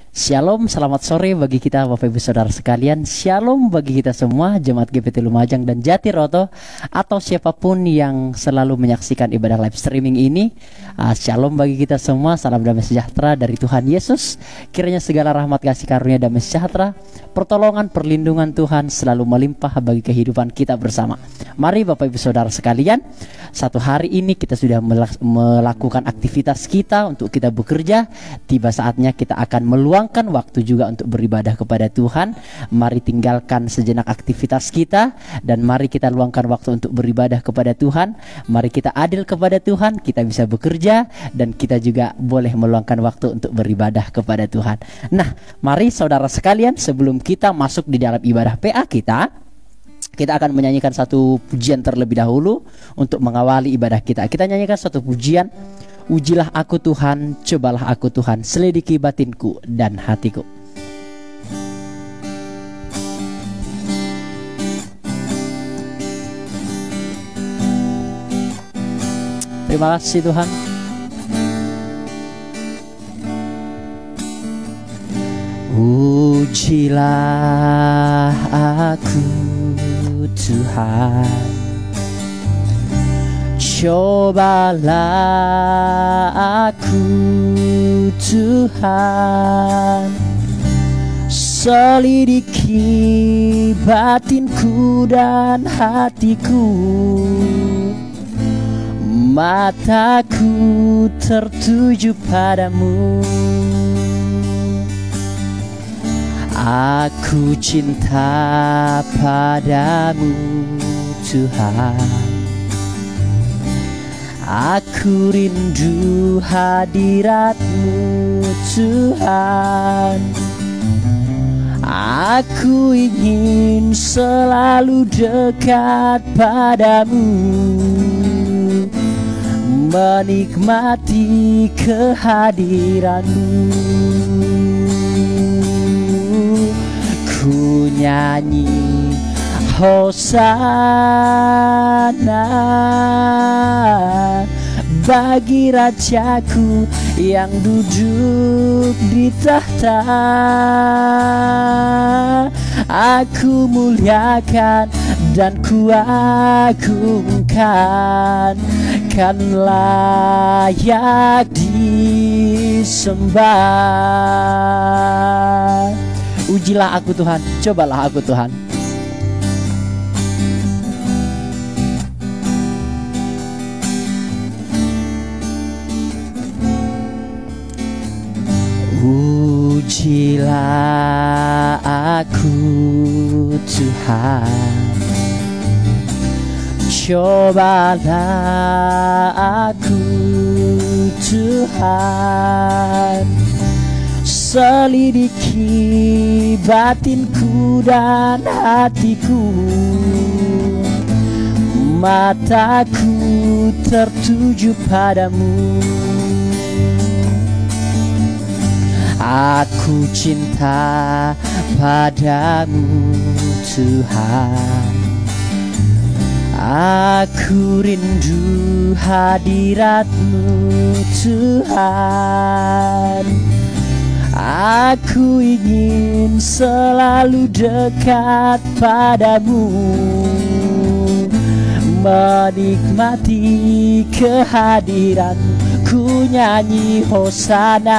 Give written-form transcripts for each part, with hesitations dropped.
Shalom, selamat sore bagi kita Bapak Ibu Saudara sekalian. Shalom bagi kita semua Jemaat GPT Lumajang dan Jatiroto, atau siapapun yang selalu menyaksikan ibadah live streaming ini. Shalom bagi kita semua, salam damai sejahtera dari Tuhan Yesus. Kiranya segala rahmat kasih karunia damai sejahtera, pertolongan, perlindungan Tuhan selalu melimpah bagi kehidupan kita bersama. Mari Bapak Ibu Saudara sekalian, satu hari ini kita sudah melakukan aktivitas kita untuk kita bekerja. Tiba saatnya kita akan meluangkan waktu juga untuk beribadah kepada Tuhan. Mari tinggalkan sejenak aktivitas kita dan mari kita luangkan waktu untuk beribadah kepada Tuhan. Mari kita adil kepada Tuhan, kita bisa bekerja dan kita juga boleh meluangkan waktu untuk beribadah kepada Tuhan. Nah, mari saudara sekalian, sebelum kita masuk di dalam ibadah PA kita akan menyanyikan satu pujian terlebih dahulu untuk mengawali ibadah kita. Kita nyanyikan satu pujian. Ujilah aku Tuhan, cobalah aku Tuhan, selidiki batinku dan hatiku. Terima kasih Tuhan. Ujilah aku Tuhan, cobalah aku Tuhan, selidiki batinku dan hatiku. Mataku tertuju padamu, aku cinta padamu Tuhan. Aku rindu hadirat-Mu Tuhan. Aku ingin selalu dekat padamu, menikmati kehadiran-Mu. Ku nyanyi Hosana bagi Rajaku yang duduk di tahta. Aku muliakan dan kuagungkan, kan layak disembah. Ujilah aku Tuhan, cobalah aku Tuhan. Ujilah aku Tuhan, cobalah aku Tuhan, selidiki batinku dan hatiku. Mataku tertuju padamu, aku cinta padamu Tuhan. Aku rindu hadirat-Mu Tuhan. Aku ingin selalu dekat padamu, menikmati kehadiran-Mu. Ku nyanyi Hosana,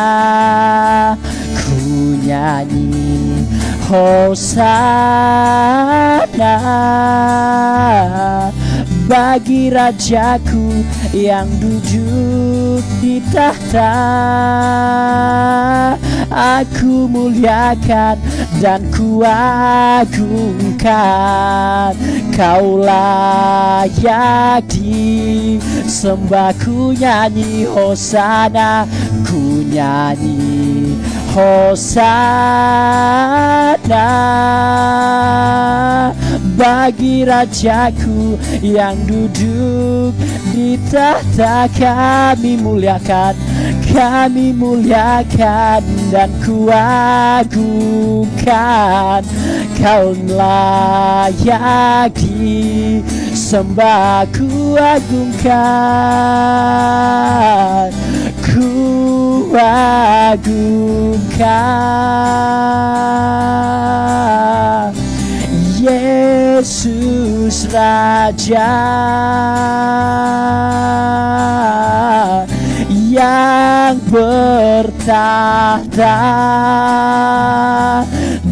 ku nyanyi Hosana bagi Rajaku yang duduk di tahta. Aku muliakan dan kuagungkan, Kau layak disembah. Ku nyanyi Hosana, ku nyanyi Hosana bagi Rajaku yang duduk di tahta. Kami muliakan, kami muliakan dan kuagungkan, Kau layak disembah. Kuagungkan, ku agungkan Yesus Raja yang bertahta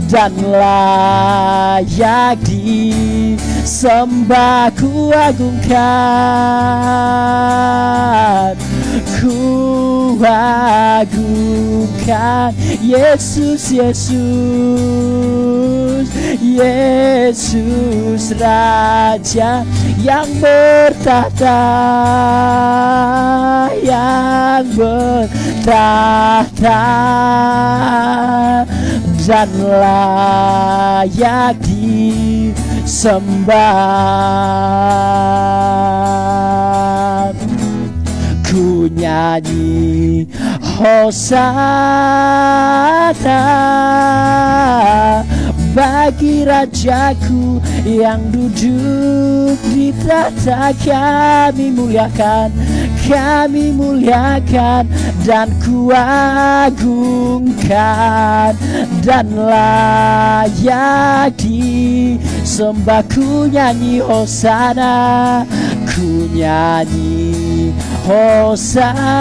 dan layak disembah. Ku agungkan, ku agungkan Yesus, Yesus, Yesus Raja yang bertahta, yang bertahta dan layak disembah. Ku nyanyi Hosana bagi Rajaku yang duduk di tahta. Kami muliakan, kami muliakan dan ku agungkan dan layak disembah. Ku nyanyi Hosana, ku nyanyi Hosana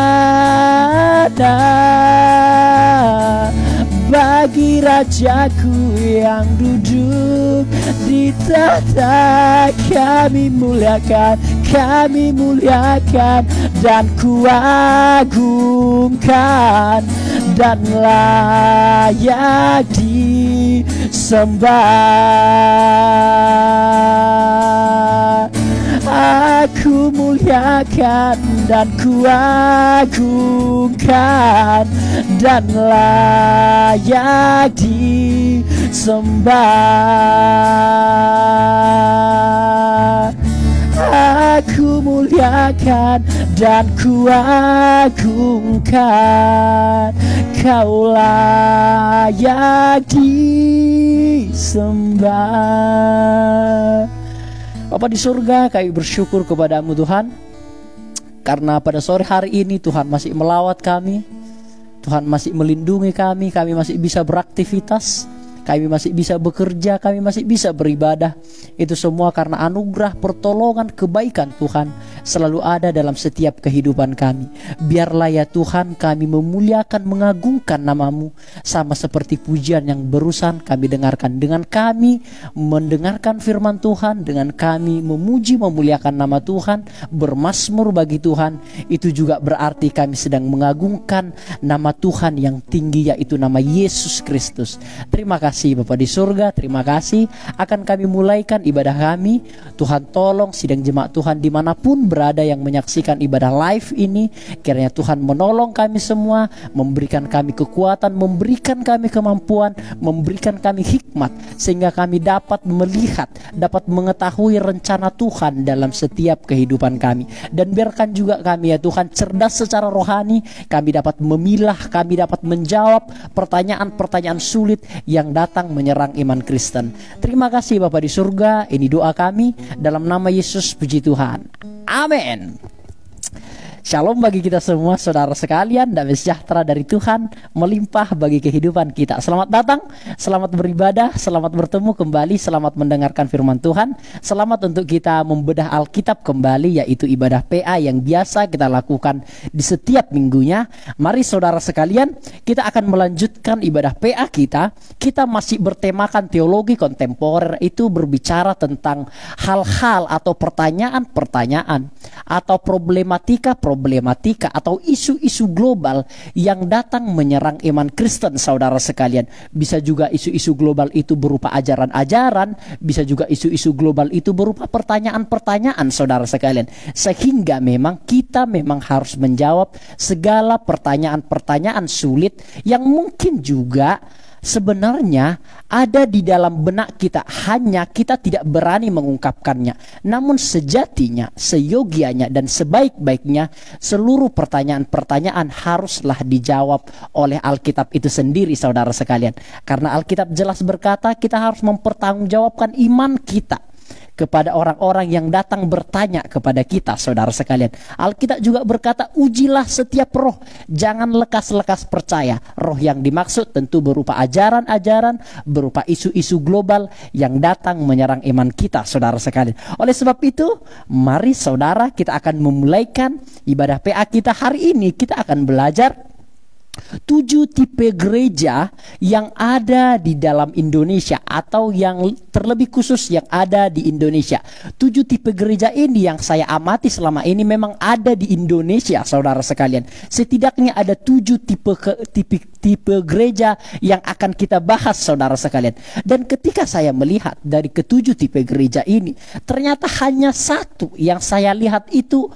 bagi Rajaku yang duduk di tahta. Kami muliakan, kami muliakan dan ku agungkan dan layak disembah. Aku muliakan dan ku agungkan dan layak disembah. Aku muliakan dan ku agungkan, Kau layak disembah. Bapa di surga, kami bersyukur kepada-Mu Tuhan, karena pada sore hari ini Tuhan masih melawat kami, Tuhan masih melindungi kami masih bisa beraktivitas, kami masih bisa bekerja, kami masih bisa beribadah. Itu semua karena anugerah, pertolongan, kebaikan Tuhan selalu ada dalam setiap kehidupan kami. Biarlah ya Tuhan kami memuliakan, mengagungkan nama-Mu, sama seperti pujian yang barusan kami dengarkan. Dengan kami mendengarkan firman Tuhan, dengan kami memuji, memuliakan nama Tuhan, bermazmur bagi Tuhan, itu juga berarti kami sedang mengagungkan nama Tuhan yang tinggi, yaitu nama Yesus Kristus. Terima kasih Bapa di surga, terima kasih akan kami mulaikan ibadah kami. Tuhan tolong sidang jemaat Tuhan dimanapun berada yang menyaksikan ibadah live ini, kiranya Tuhan menolong kami semua, memberikan kami kekuatan, memberikan kami kemampuan, memberikan kami hikmat, sehingga kami dapat melihat, dapat mengetahui rencana Tuhan dalam setiap kehidupan kami. Dan biarkan juga kami ya Tuhan cerdas secara rohani, kami dapat memilah, kami dapat menjawab pertanyaan-pertanyaan sulit yang datang menyerang iman Kristen. Terima kasih Bapa di surga, ini doa kami dalam nama Yesus, puji Tuhan. Amin. Shalom bagi kita semua saudara sekalian, damai sejahtera dari Tuhan melimpah bagi kehidupan kita. Selamat datang, selamat beribadah, selamat bertemu kembali, selamat mendengarkan firman Tuhan. Selamat untuk kita membedah Alkitab kembali, yaitu ibadah PA yang biasa kita lakukan di setiap minggunya. Mari saudara sekalian, kita akan melanjutkan ibadah PA kita. Kita masih bertemakan teologi kontemporer, itu berbicara tentang hal-hal atau pertanyaan-pertanyaan atau problematika atau isu-isu global yang datang menyerang iman Kristen saudara sekalian. Bisa juga isu-isu global itu berupa ajaran-ajaran, bisa juga isu-isu global itu berupa pertanyaan-pertanyaan saudara sekalian. Sehingga kita memang harus menjawab segala pertanyaan-pertanyaan sulit yang mungkin juga sebenarnya ada di dalam benak kita, hanya kita tidak berani mengungkapkannya. Namun sejatinya, seyogianya dan sebaik-baiknya, seluruh pertanyaan-pertanyaan haruslah dijawab oleh Alkitab itu sendiri saudara sekalian. Karena Alkitab jelas berkata kita harus mempertanggungjawabkan iman kita. kepada orang-orang yang datang bertanya kepada kita, saudara sekalian. Alkitab juga berkata, ujilah setiap roh, jangan lekas-lekas percaya. Roh yang dimaksud tentu berupa ajaran-ajaran, berupa isu-isu global yang datang menyerang iman kita, saudara sekalian. Oleh sebab itu, mari saudara, kita akan memulaikan ibadah PA kita hari ini. Kita akan belajar 7 tipe gereja yang ada di dalam Indonesia, atau yang terlebih khusus yang ada di Indonesia. 7 tipe gereja ini yang saya amati selama ini memang ada di Indonesia, saudara sekalian. Setidaknya ada 7 tipe gereja yang akan kita bahas, saudara sekalian. Dan ketika saya melihat dari ke-7 tipe gereja ini, ternyata hanya satu yang saya lihat itu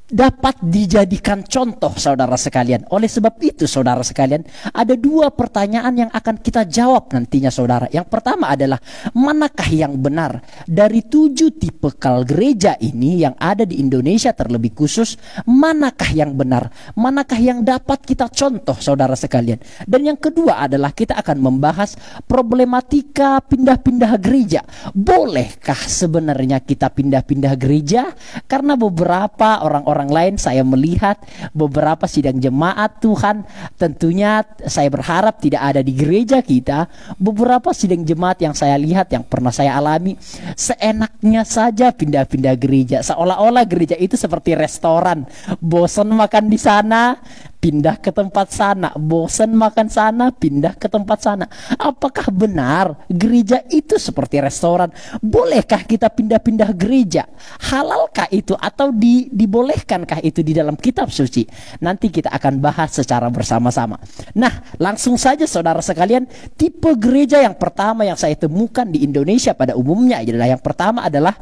dapat dijadikan contoh, saudara sekalian. Oleh sebab itu, saudara sekalian, ada 2 pertanyaan yang akan kita jawab nantinya, saudara. Yang pertama adalah, manakah yang benar dari 7 tipikal gereja ini yang ada di Indonesia terlebih khusus? Manakah yang benar? Manakah yang dapat kita contoh, saudara sekalian? Dan yang kedua adalah kita akan membahas problematika pindah-pindah gereja. Bolehkah sebenarnya kita pindah-pindah gereja? Karena beberapa orang lain saya melihat beberapa sidang jemaat Tuhan, tentunya saya berharap tidak ada di gereja kita. Beberapa sidang jemaat yang saya lihat, yang pernah saya alami, seenaknya saja pindah-pindah gereja, seolah-olah gereja itu seperti restoran. Bosan makan di sana, pindah ke tempat sana, bosan makan sana, pindah ke tempat sana. Apakah benar gereja itu seperti restoran? Bolehkah kita pindah-pindah gereja? Halalkah itu, atau dibolehkankah itu di dalam kitab suci? Nanti kita akan bahas secara bersama-sama. Nah, langsung saja saudara sekalian, tipe gereja yang pertama yang saya temukan di Indonesia pada umumnya adalah, yang pertama adalah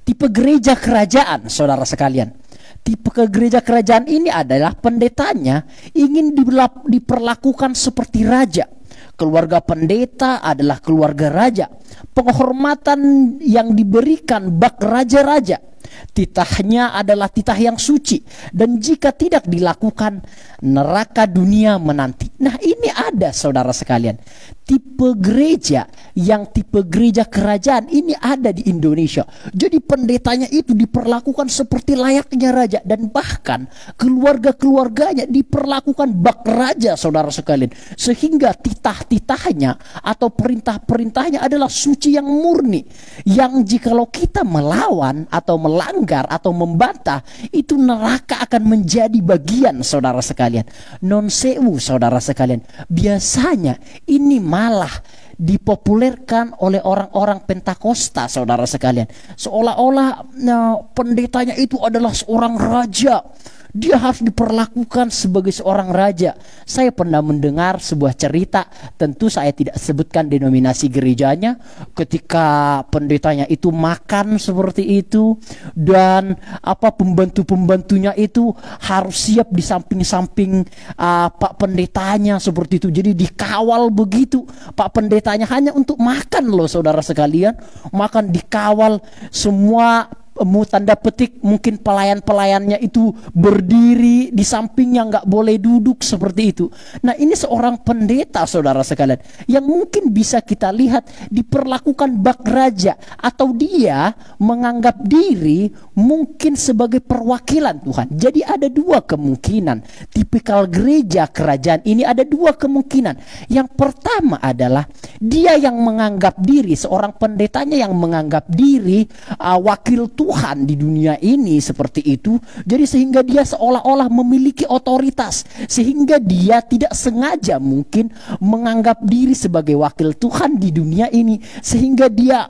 tipe gereja kerajaan, saudara sekalian. Tipe gereja kerajaan ini adalah pendetanya ingin diperlakukan seperti raja. Keluarga pendeta adalah keluarga raja. Penghormatan yang diberikan bak raja-raja. Titahnya adalah titah yang suci, dan jika tidak dilakukan, neraka dunia menanti. Nah, ini ada, saudara sekalian, tipe gereja yang tipe gereja kerajaan ini ada di Indonesia. Jadi pendetanya itu diperlakukan seperti layaknya raja, dan bahkan keluarga-keluarganya diperlakukan bak raja, saudara sekalian, sehingga titah-titahnya atau perintah-perintahnya adalah suci yang murni, yang jikalau kita melawan atau melanggar atau membantah, itu neraka akan menjadi bagian, saudara sekalian. Non sewu, saudara sekalian, biasanya ini malah dipopulerkan oleh orang-orang Pentakosta, saudara sekalian. Seolah-olah pendetanya itu adalah seorang raja. Dia harus diperlakukan sebagai seorang raja. Saya pernah mendengar sebuah cerita, tentu saya tidak sebutkan denominasi gerejanya, ketika pendetanya itu makan seperti itu, dan pembantu-pembantunya itu harus siap di samping-samping Pak pendetanya seperti itu. Jadi dikawal begitu. Pak pendetanya hanya untuk makan loh, saudara sekalian. Makan dikawal semua. Tanda petik mungkin pelayan-pelayannya itu berdiri di sampingnya, nggak boleh duduk seperti itu. Nah, ini seorang pendeta, saudara sekalian, yang mungkin bisa kita lihat diperlakukan bak raja, atau dia menganggap diri mungkin sebagai perwakilan Tuhan. Jadi ada 2 kemungkinan. Tipikal gereja kerajaan ini ada 2 kemungkinan. Yang pertama adalah dia yang menganggap diri, seorang pendetanya yang menganggap diri wakil Tuhan di dunia ini seperti itu. Jadi sehingga dia seolah-olah memiliki otoritas, sehingga dia tidak sengaja mungkin menganggap diri sebagai wakil Tuhan di dunia ini, sehingga dia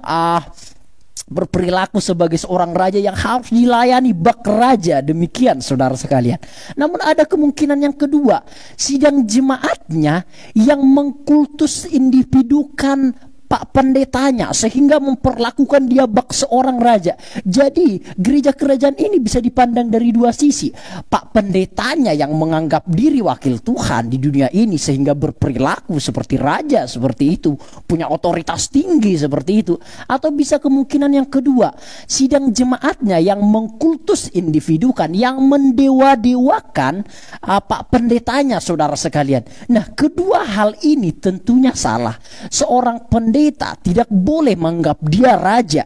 berperilaku sebagai seorang raja yang harus dilayani bak raja. Demikian, saudara sekalian. Namun ada kemungkinan yang kedua, sidang jemaatnya yang mengkultus individukan Pak pendetanya, sehingga memperlakukan dia bak seorang raja. Jadi gereja kerajaan ini bisa dipandang dari 2 sisi. Pak pendetanya yang menganggap diri wakil Tuhan di dunia ini, sehingga berperilaku seperti raja seperti itu, punya otoritas tinggi seperti itu. Atau bisa kemungkinan yang kedua, sidang jemaatnya yang mengkultus individukan, yang mendewa-dewakan Pak pendetanya, saudara sekalian. Nah, kedua hal ini tentunya salah. Seorang pendeta pendeta tidak boleh menganggap dia raja.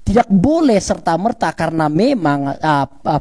Tidak boleh serta-merta karena memang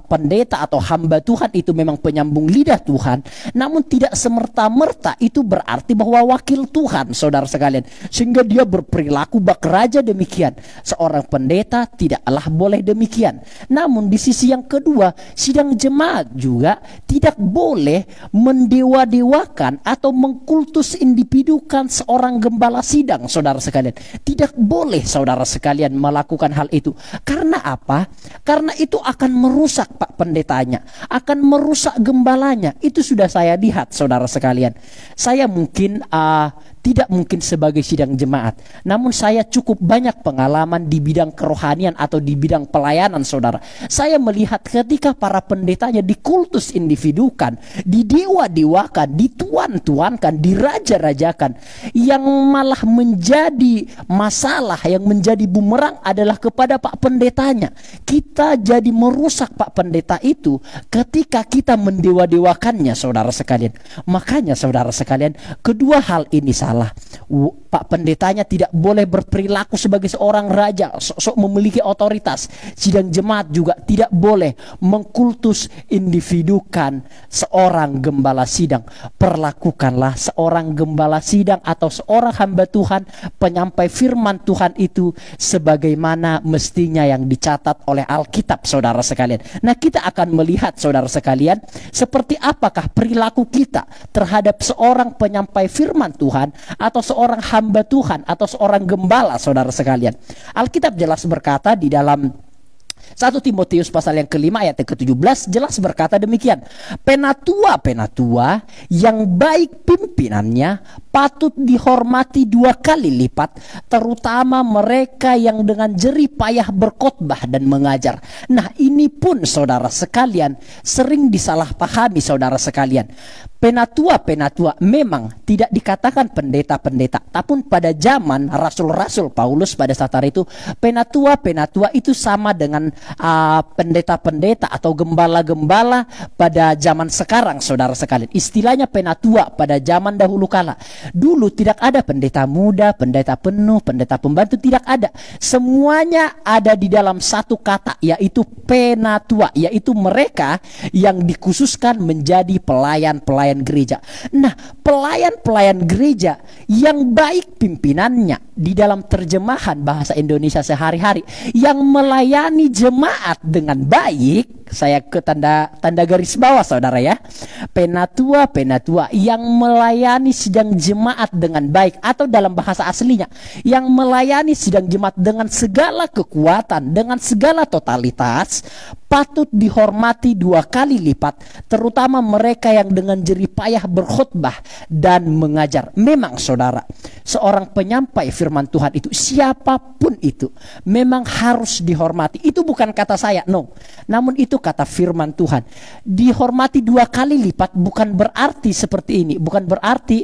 pendeta atau hamba Tuhan itu memang penyambung lidah Tuhan. Namun tidak semerta-merta itu berarti bahwa wakil Tuhan, saudara sekalian. Sehingga dia berperilaku bak raja demikian. Seorang pendeta tidaklah boleh demikian. Namun di sisi yang kedua, sidang jemaat juga tidak boleh mendewa-dewakan atau mengkultus individukan seorang gembala sidang, saudara sekalian. Tidak boleh saudara sekalian melakukan hal itu. Karena apa? Karena itu akan merusak Pak pendetanya, akan merusak gembalanya. Itu sudah saya lihat saudara sekalian. Saya mungkin tidak mungkin sebagai sidang jemaat, namun saya cukup banyak pengalaman di bidang kerohanian atau di bidang pelayanan, saudara. Saya melihat ketika para pendetanya dikultus individukan, didewa-dewakan, dituan-tuankan, diraja-rajakan, yang malah menjadi masalah, yang menjadi bumerang adalah kepada Pak pendetanya. Kita jadi merusak Pak pendeta itu ketika kita mendewa-dewakannya, saudara sekalian. Makanya saudara sekalian, kedua hal ini salah. Pak pendetanya tidak boleh berperilaku sebagai seorang raja, sok memiliki otoritas. Sidang jemaat juga tidak boleh mengkultus individukan seorang gembala sidang. Perlakukanlah seorang gembala sidang atau seorang hamba Tuhan, penyampai firman Tuhan itu sebagaimana mestinya yang dicatat oleh Alkitab, saudara sekalian. Nah, kita akan melihat saudara sekalian, seperti apakah perilaku kita terhadap seorang penyampai firman Tuhan atau seorang hamba Tuhan atau seorang gembala, saudara sekalian. Alkitab jelas berkata di dalam 1 Timotius pasal yang kelima ayat yang ke-17 jelas berkata demikian. Penatua-penatua yang baik pimpinannya patut dihormati 2 kali lipat, terutama mereka yang dengan jerih payah berkhotbah dan mengajar. Nah, ini pun saudara sekalian sering disalahpahami, saudara sekalian. Penatua-penatua memang tidak dikatakan pendeta-pendeta, tapi pada zaman rasul-rasul Paulus pada saat itu, penatua-penatua itu sama dengan pendeta-pendeta atau gembala-gembala pada zaman sekarang, saudara sekalian. Istilahnya penatua pada zaman dahulu kala. Dulu tidak ada pendeta muda, pendeta penuh, pendeta pembantu, tidak ada. Semuanya ada di dalam satu kata, yaitu penatua, yaitu mereka yang dikhususkan menjadi pelayan-pelayan gereja. Nah, pelayan-pelayan gereja yang baik pimpinannya di dalam terjemahan bahasa Indonesia sehari-hari, yang melayani jemaat dengan baik, saya ke tanda garis bawah saudara ya. Penatua-penatua yang melayani sidang jemaat dengan baik, atau dalam bahasa aslinya yang melayani sidang jemaat dengan segala kekuatan, dengan segala totalitas, patut dihormati 2 kali lipat, terutama mereka yang dengan jerih payah berkhotbah dan mengajar. Memang saudara, seorang penyampai firman Tuhan itu, siapapun itu, memang harus dihormati. Itu bukan kata saya, no. Namun itu kata firman Tuhan. Dihormati 2 kali lipat bukan berarti seperti ini. Bukan berarti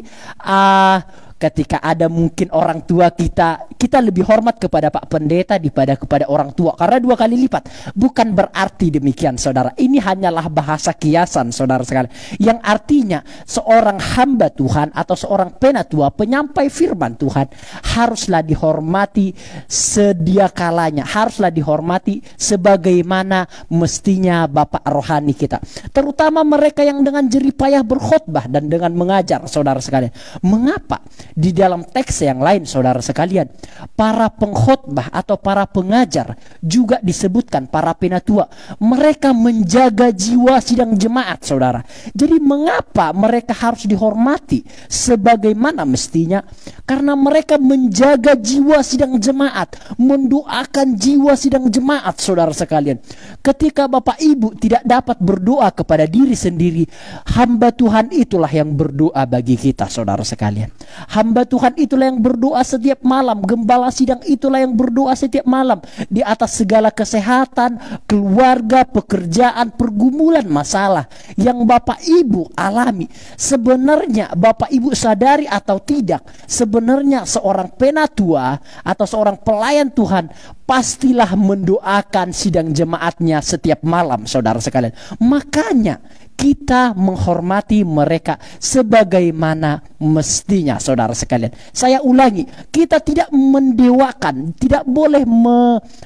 ketika ada mungkin orang tua kita lebih hormat kepada Pak Pendeta daripada kepada orang tua karena 2 kali lipat. Bukan berarti demikian saudara. Ini hanyalah bahasa kiasan saudara sekalian, yang artinya seorang hamba Tuhan atau seorang penatua, penyampai firman Tuhan, haruslah dihormati sedia kalanya, haruslah dihormati sebagaimana mestinya bapak rohani kita, terutama mereka yang dengan jerih payah berkhotbah dan dengan mengajar, saudara sekalian. Mengapa di dalam teks yang lain saudara sekalian, para pengkhotbah atau para pengajar juga disebutkan para penatua, mereka menjaga jiwa sidang jemaat saudara. Jadi mengapa mereka harus dihormati sebagaimana mestinya? Karena mereka menjaga jiwa sidang jemaat, mendoakan jiwa sidang jemaat saudara sekalian. Ketika bapak ibu tidak dapat berdoa kepada diri sendiri, hamba Tuhan itulah yang berdoa bagi kita saudara sekalian. Hamba Tuhan itulah yang berdoa setiap malam. Gembala sidang itulah yang berdoa setiap malam di atas segala kesehatan, keluarga, pekerjaan, pergumulan, masalah yang bapak ibu alami. Sebenarnya bapak ibu sadari atau tidak, sebenarnya seorang penatua atau seorang pelayan Tuhan pastilah mendoakan sidang jemaatnya setiap malam saudara sekalian. Makanya kita menghormati mereka sebagaimana mestinya, saudara sekalian. Saya ulangi, kita tidak mendewakan, tidak boleh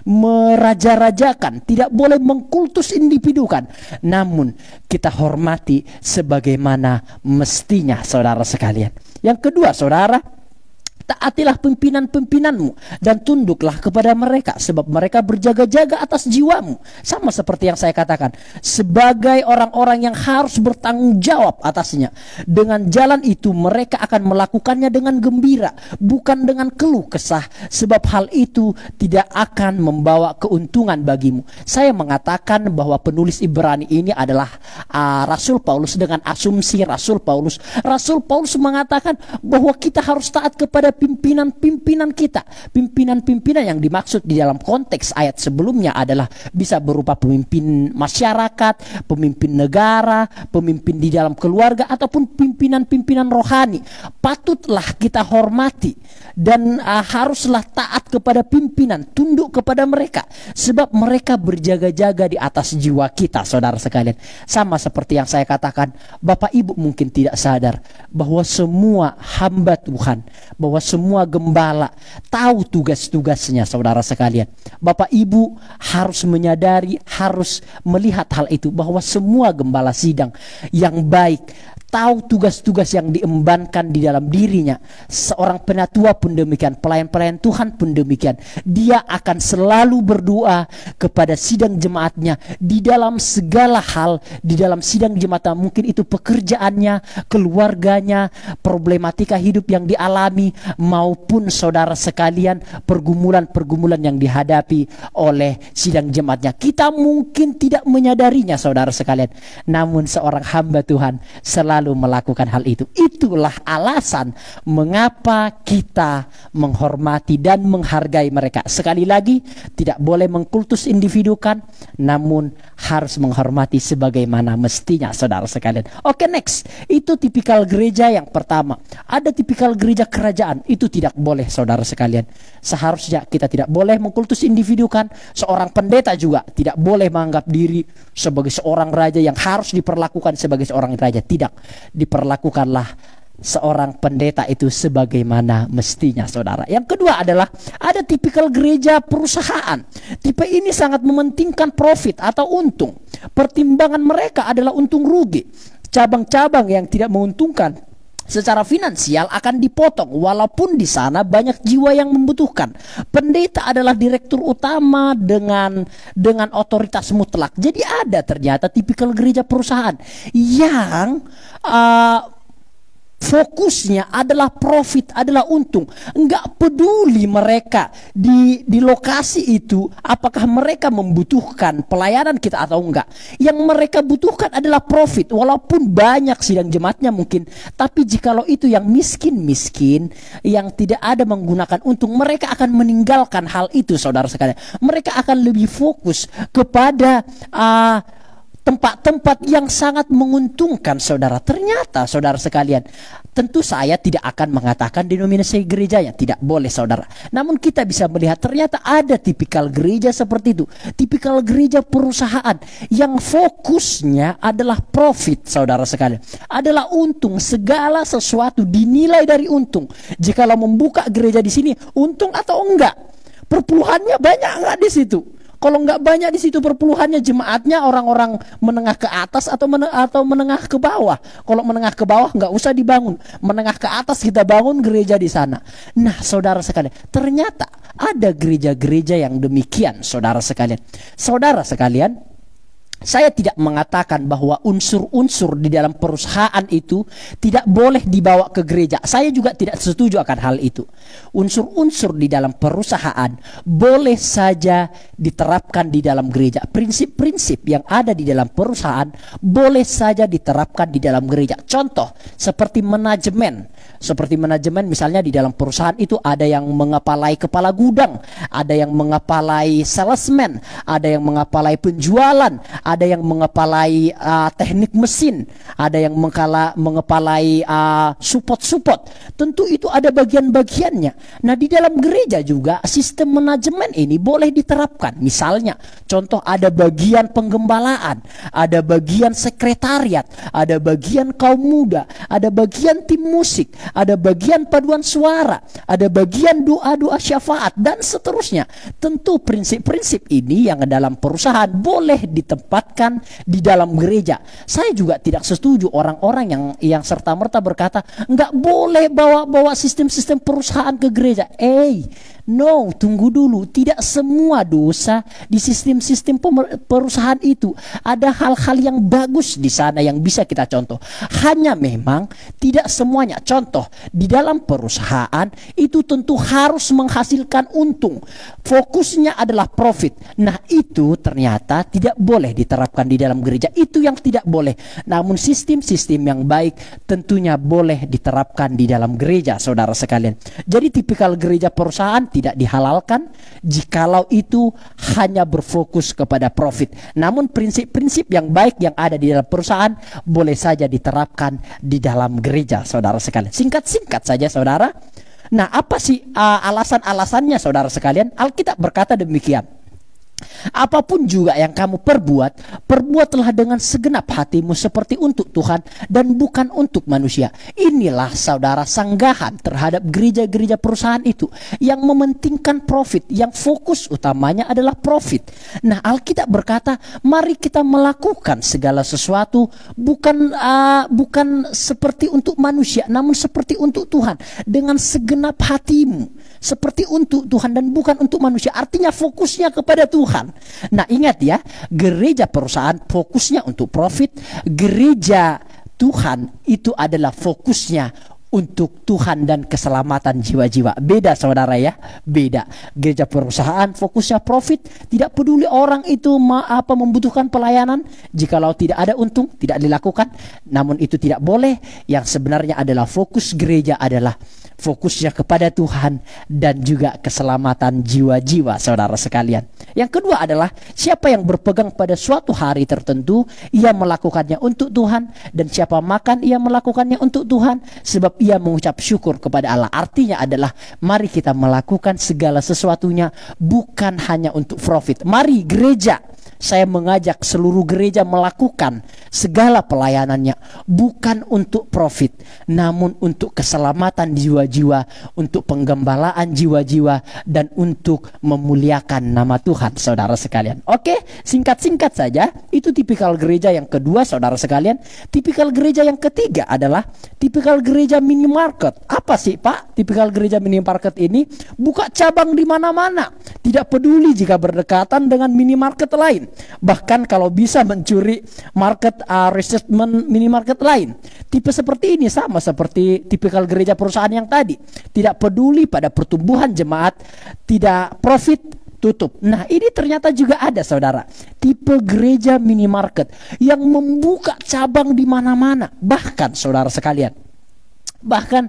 meraja-rajakan, tidak boleh mengkultus individukan, namun kita hormati sebagaimana mestinya, saudara sekalian. Yang kedua, saudara, taatilah pimpinan-pimpinanmu dan tunduklah kepada mereka, sebab mereka berjaga-jaga atas jiwamu. Sama seperti yang saya katakan, sebagai orang-orang yang harus bertanggung jawab atasnya. Dengan jalan itu mereka akan melakukannya dengan gembira, bukan dengan keluh kesah, sebab hal itu tidak akan membawa keuntungan bagimu. Saya mengatakan bahwa penulis Ibrani ini adalah Rasul Paulus dengan asumsi Rasul Paulus. Rasul Paulus mengatakan bahwa kita harus taat kepada pimpinan-pimpinan kita. Pimpinan-pimpinan yang dimaksud di dalam konteks ayat sebelumnya adalah bisa berupa pemimpin masyarakat, pemimpin negara, pemimpin di dalam keluarga, ataupun pimpinan-pimpinan rohani. Patutlah kita hormati dan haruslah taat kepada pimpinan, tunduk kepada mereka, sebab mereka berjaga-jaga di atas jiwa kita, saudara sekalian. Sama seperti yang saya katakan, Bapak Ibu mungkin tidak sadar bahwa semua hamba Tuhan, bahwa semua gembala tahu tugas-tugasnya, saudara sekalian. Bapak Ibu harus menyadari, harus melihat hal itu, bahwa semua gembala sidang yang baik tahu tugas-tugas yang diembankan di dalam dirinya. Seorang penatua pun demikian, pelayan-pelayan Tuhan pun demikian. Dia akan selalu berdoa kepada sidang jemaatnya di dalam segala hal, di dalam sidang jemaatnya, mungkin itu pekerjaannya, keluarganya, problematika hidup yang dialami, maupun saudara sekalian pergumulan-pergumulan yang dihadapi oleh sidang jemaatnya. Kita mungkin tidak menyadarinya, saudara sekalian, namun seorang hamba Tuhan selalu melakukan hal itu. Itulah alasan mengapa kita menghormati dan menghargai mereka. Sekali lagi, tidak boleh mengkultus individukan, namun harus menghormati sebagaimana mestinya, saudara sekalian. Oke, next. Itu tipikal gereja yang pertama. Ada tipikal gereja kerajaan. Itu tidak boleh, saudara sekalian. Seharusnya kita tidak boleh mengkultus individukan. Seorang pendeta juga tidak boleh menganggap diri sebagai seorang raja yang harus diperlakukan sebagai seorang raja. Tidak. Diperlakukanlah seorang pendeta itu sebagaimana mestinya, saudara. Yang kedua adalah ada tipikal gereja perusahaan. Tipe ini sangat mementingkan profit atau untung. Pertimbangan mereka adalah untung rugi. Cabang-cabang yang tidak menguntungkan secara finansial akan dipotong, walaupun di sana banyak jiwa yang membutuhkan. Pendeta adalah direktur utama dengan otoritas mutlak. Jadi ada ternyata tipikal gereja perusahaan yang fokusnya adalah profit, adalah untung. Enggak peduli mereka di lokasi itu apakah mereka membutuhkan pelayanan kita atau enggak. Yang mereka butuhkan adalah profit, walaupun banyak sidang jemaatnya mungkin. Tapi jikalau itu yang miskin-miskin, yang tidak ada menggunakan untung, mereka akan meninggalkan hal itu, saudara sekalian. Mereka akan lebih fokus kepada tempat-tempat yang sangat menguntungkan, saudara. Ternyata, saudara sekalian, tentu saya tidak akan mengatakan denominasi gerejanya tidak boleh, saudara. Namun kita bisa melihat ternyata ada tipikal gereja seperti itu. Tipikal gereja perusahaan yang fokusnya adalah profit, saudara sekalian. Adalah untung, segala sesuatu dinilai dari untung. Jikalau membuka gereja di sini, untung atau enggak? Perpuluhannya banyak enggak di situ? Kalau nggak banyak di situ perpuluhannya, jemaatnya orang-orang menengah ke atas atau menengah ke bawah. Kalau menengah ke bawah nggak usah dibangun, menengah ke atas kita bangun gereja di sana. Nah, saudara sekalian, ternyata ada gereja-gereja yang demikian, saudara sekalian. Saudara sekalian, saya tidak mengatakan bahwa unsur-unsur di dalam perusahaan itu tidak boleh dibawa ke gereja. Saya juga tidak setuju akan hal itu. Unsur-unsur di dalam perusahaan boleh saja diterapkan di dalam gereja. Prinsip-prinsip yang ada di dalam perusahaan boleh saja diterapkan di dalam gereja. Contoh, seperti manajemen. Seperti manajemen misalnya di dalam perusahaan itu ada yang mengepalai kepala gudang, ada yang mengepalai salesman, ada yang mengepalai penjualan, ada yang mengepalai teknik mesin, ada yang mengepalai support. Tentu itu ada bagian-bagiannya. Nah, di dalam gereja juga sistem manajemen ini boleh diterapkan. Misalnya, contoh ada bagian penggembalaan, ada bagian sekretariat, ada bagian kaum muda, ada bagian tim musik, ada bagian paduan suara, ada bagian doa-doa syafaat, dan seterusnya. Tentu prinsip-prinsip ini yang dalam perusahaan boleh ditempatkan di dalam gereja. Saya juga tidak setuju orang-orang yang serta-merta berkata nggak boleh bawa sistem-sistem perusahaan ke gereja. No, tunggu dulu. Tidak semua dosa di sistem-sistem perusahaan itu. Ada hal-hal yang bagus di sana yang bisa kita contoh. Hanya memang tidak semuanya. Contoh, di dalam perusahaan itu tentu harus menghasilkan untung. Fokusnya adalah profit. Nah, itu ternyata tidak boleh diterapkan di dalam gereja. Itu yang tidak boleh. Namun sistem-sistem yang baik tentunya boleh diterapkan di dalam gereja, saudara sekalian. Jadi tipikal gereja perusahaan tidak dihalalkan jikalau itu hanya berfokus kepada profit. Namun prinsip-prinsip yang baik yang ada di dalam perusahaan boleh saja diterapkan di dalam gereja, saudara sekalian. Singkat-singkat saja, saudara. Nah, apa sih alasan-alasannya, saudara sekalian? Alkitab berkata demikian. Apapun juga yang kamu perbuatlah dengan segenap hatimu seperti untuk Tuhan dan bukan untuk manusia. Inilah, saudara, sanggahan terhadap gereja-gereja perusahaan itu yang mementingkan profit, yang fokus utamanya adalah profit. Nah, Alkitab berkata, mari kita melakukan segala sesuatu bukan seperti untuk manusia, namun seperti untuk Tuhan dengan segenap hatimu, seperti untuk Tuhan dan bukan untuk manusia. Artinya fokusnya kepada Tuhan. Nah, ingat ya, gereja perusahaan fokusnya untuk profit, gereja Tuhan itu adalah fokusnya untuk Tuhan dan keselamatan jiwa-jiwa. Beda, saudara ya, beda. Gereja perusahaan fokusnya profit, tidak peduli orang itu membutuhkan pelayanan. Jikalau tidak ada untung, tidak dilakukan. Namun itu tidak boleh. Yang sebenarnya adalah fokus gereja adalah fokusnya kepada Tuhan dan juga keselamatan jiwa-jiwa, saudara sekalian. Yang kedua adalah siapa yang berpegang pada suatu hari tertentu, ia melakukannya untuk Tuhan, dan siapa makan, ia melakukannya untuk Tuhan, sebab ia mengucap syukur kepada Allah. Artinya adalah mari kita melakukan segala sesuatunya bukan hanya untuk profit. Mari gereja, saya mengajak seluruh gereja melakukan segala pelayanannya bukan untuk profit, namun untuk keselamatan jiwa-jiwa, untuk penggembalaan jiwa-jiwa, dan untuk memuliakan nama Tuhan, saudara sekalian. Oke, singkat-singkat saja, itu tipikal gereja yang kedua, saudara sekalian. Tipikal gereja yang ketiga adalah tipikal gereja minimarket. Apa sih, Pak? Tipikal gereja minimarket ini buka cabang di mana-mana, tidak peduli jika berdekatan dengan minimarket lain. Bahkan kalau bisa mencuri market resettlement minimarket lain. Tipe seperti ini sama seperti tipikal gereja perusahaan yang tadi. Tidak peduli pada pertumbuhan jemaat, tidak profit, tutup. Nah, ini ternyata juga ada, saudara. Tipe gereja minimarket yang membuka cabang di mana-mana. Bahkan, saudara sekalian, bahkan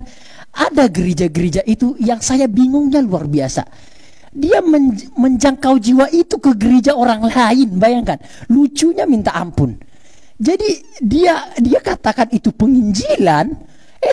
ada gereja-gereja itu yang saya bingungnya luar biasa. Dia menjangkau jiwa itu ke gereja orang lain. Bayangkan, lucunya minta ampun. Jadi dia katakan itu penginjilan,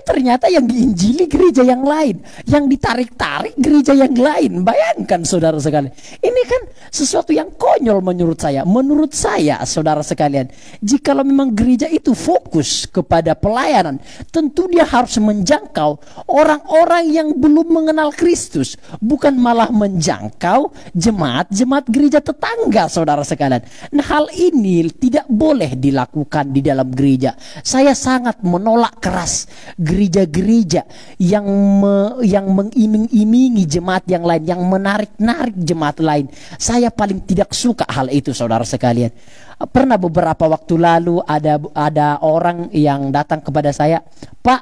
ternyata yang diinjili gereja yang lain, yang ditarik-tarik gereja yang lain. Bayangkan, saudara sekalian, ini kan sesuatu yang konyol menurut saya. Menurut saya, saudara sekalian, jikalau memang gereja itu fokus kepada pelayanan, tentu dia harus menjangkau orang-orang yang belum mengenal Kristus, bukan malah menjangkau jemaat-jemaat gereja tetangga, saudara sekalian. Nah, hal ini tidak boleh dilakukan di dalam gereja. Saya sangat menolak keras gereja-gereja yang mengiming-imingi jemaat yang lain, yang menarik-narik jemaat lain. Saya paling tidak suka hal itu, saudara sekalian. Pernah beberapa waktu lalu ada orang yang datang kepada saya, Pak,